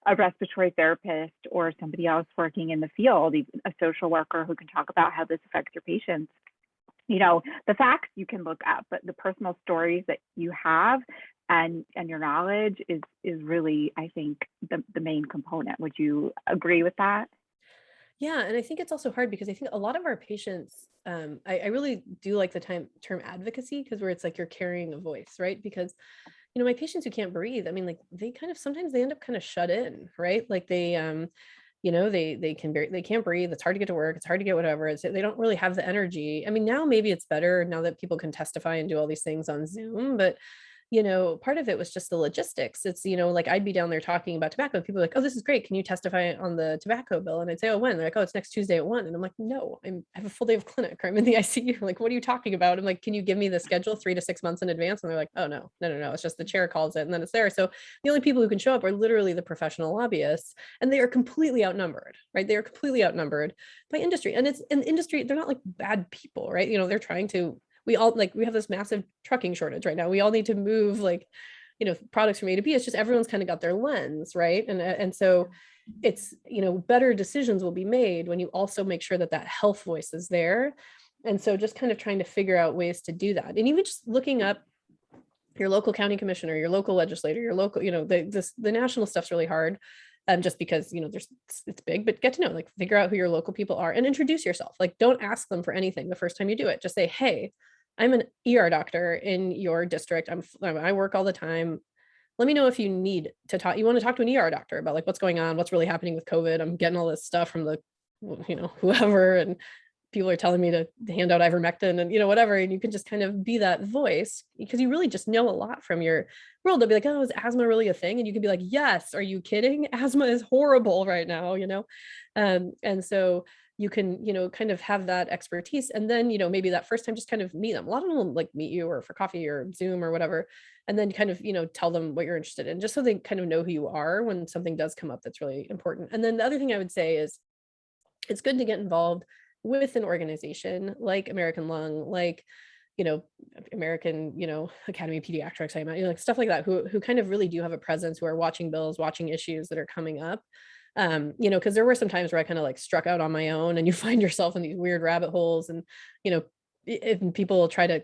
a respiratory therapist or somebody else working in the field, even a social worker who can talk about how this affects your patients. The facts you can look up, but the personal stories that you have and your knowledge is really, I think, the main component. Would you agree with that? Yeah. And I think it's also hard because I think a lot of our patients, I really do like the term advocacy, because where it's like you're carrying a voice, right? Because, my patients who can't breathe, I mean, like they sometimes they end up kind of shut in, right? Like they, they can't breathe. It's hard to get to work. It's hard to get whatever. They don't really have the energy. I mean, now maybe it's better now that people can testify and do all these things on Zoom, but part of it was just the logistics. It's, like I'd be down there talking about tobacco. People are like, oh, this is great. Can you testify on the tobacco bill? And I'd say, oh, when? They're like, oh, it's next Tuesday at 1. And I'm like, no, I have a full day of clinic, or I'm in the ICU. Like, what are you talking about? I'm like, can you give me the schedule 3 to 6 months in advance? And they're like, oh, no. It's just the chair calls it and then it's there. So the only people who can show up are literally the professional lobbyists, and they are completely outnumbered, right? They are completely outnumbered by industry. And it's an industry, they're not like bad people, right? They're trying to, we have this massive trucking shortage right now. We all need to move products from A to B. It's just everyone's kind of got their lens, right? And so it's, better decisions will be made when you also make sure that health voice is there. And so just kind of trying to figure out ways to do that. And even just looking up your local county commissioner, your local legislator, your local, the national stuff's really hard. Just because, it's big, but get to know, figure out who your local people are and introduce yourself. Like, don't ask them for anything the first time you do it. Just say, hey, I'm an ER doctor in your district. I work all the time. Let me know if you need to talk. You want to talk to an ER doctor about what's going on, what's really happening with COVID. I'm getting all this stuff from the, whoever, and people are telling me to hand out ivermectin and, whatever. And you can just kind of be that voice because you really just know a lot from your world. They'll be like, oh, is asthma really a thing? And you can be like, yes, are you kidding? Asthma is horrible right now, And so you can, kind of have that expertise. And then, maybe that first time, just kind of meet them. A lot of them will meet you or for coffee or Zoom or whatever. And then kind of, tell them what you're interested in, just so they kind of know who you are when something does come up that's really important. And then the other thing I would say is it's good to get involved with an organization like American Lung, like American, Academy of Pediatrics, like stuff like that, who kind of really do have a presence, who are watching bills, watching issues that are coming up. Because there were some times where I kind of like struck out on my own, and you find yourself in these weird rabbit holes, and, if people try to,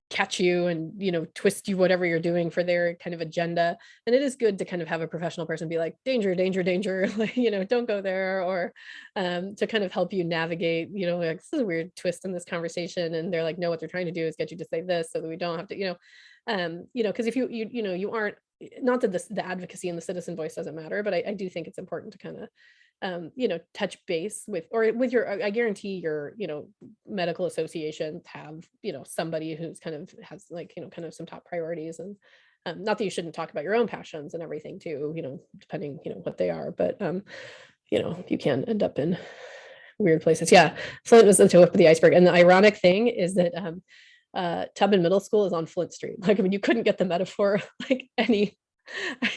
catch you and, twist you, whatever you're doing, for their kind of agenda. And it is good to kind of have a professional person be like, danger, danger, danger, like, don't go there, or to kind of help you navigate, like, this is a weird twist in this conversation. And they're like, no, what they're trying to do is get you to say this so that we don't have to, because if you aren't, not that the advocacy and the citizen voice doesn't matter, but I do think it's important to kind of touch base with I guarantee your, medical associations have, somebody who's kind of has like, kind of some top priorities. And not that you shouldn't talk about your own passions and everything too, depending, what they are, but you can end up in weird places. Yeah. Flint was the tip of the iceberg. And the ironic thing is that Tubman Middle School is on Flint Street. Like, I mean, you couldn't get the metaphor like any.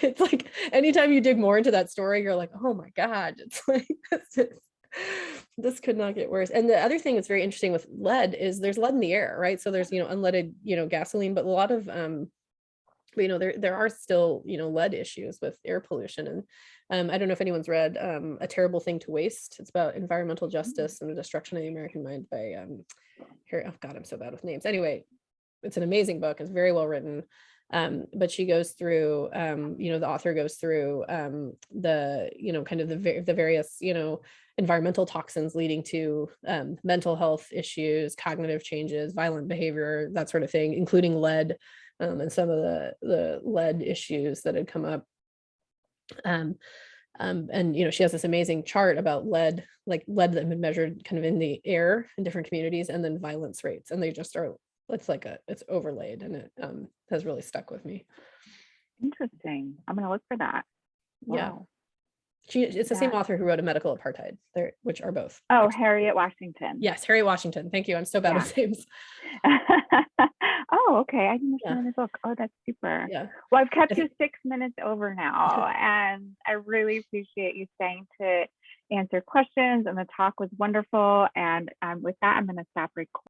It's like anytime you dig more into that story, you're like, oh my God, it's like this could not get worse. And the other thing that's very interesting with lead is there's lead in the air, right? So there's, unleaded, gasoline, but a lot of there are still, lead issues with air pollution. And I don't know if anyone's read A Terrible Thing to Waste. It's about environmental justice and the destruction of the American mind by here. Oh God, I'm so bad with names. Anyway, it's an amazing book. It's very well written. But she goes through, the author goes through the, kind of the various, environmental toxins leading to mental health issues, cognitive changes, violent behavior, that sort of thing, including lead, and some of the lead issues that had come up. And she has this amazing chart about lead that had been measured kind of in the air in different communities, and then violence rates, and they just are, it's overlaid, and it has really stuck with me. Interesting. I'm gonna look for that. Yeah. Wow. It's the same author who wrote A Medical Apartheid, which are both. Oh, excellent. Harriet Washington. Yes, Harriet Washington. Thank you. I'm so bad with names. Oh, okay. I didn't understand the book. Oh, that's super. Yeah. Well, I've kept you 6 minutes over now, and I really appreciate you staying to answer questions, and the talk was wonderful. And with that, I'm going to stop recording.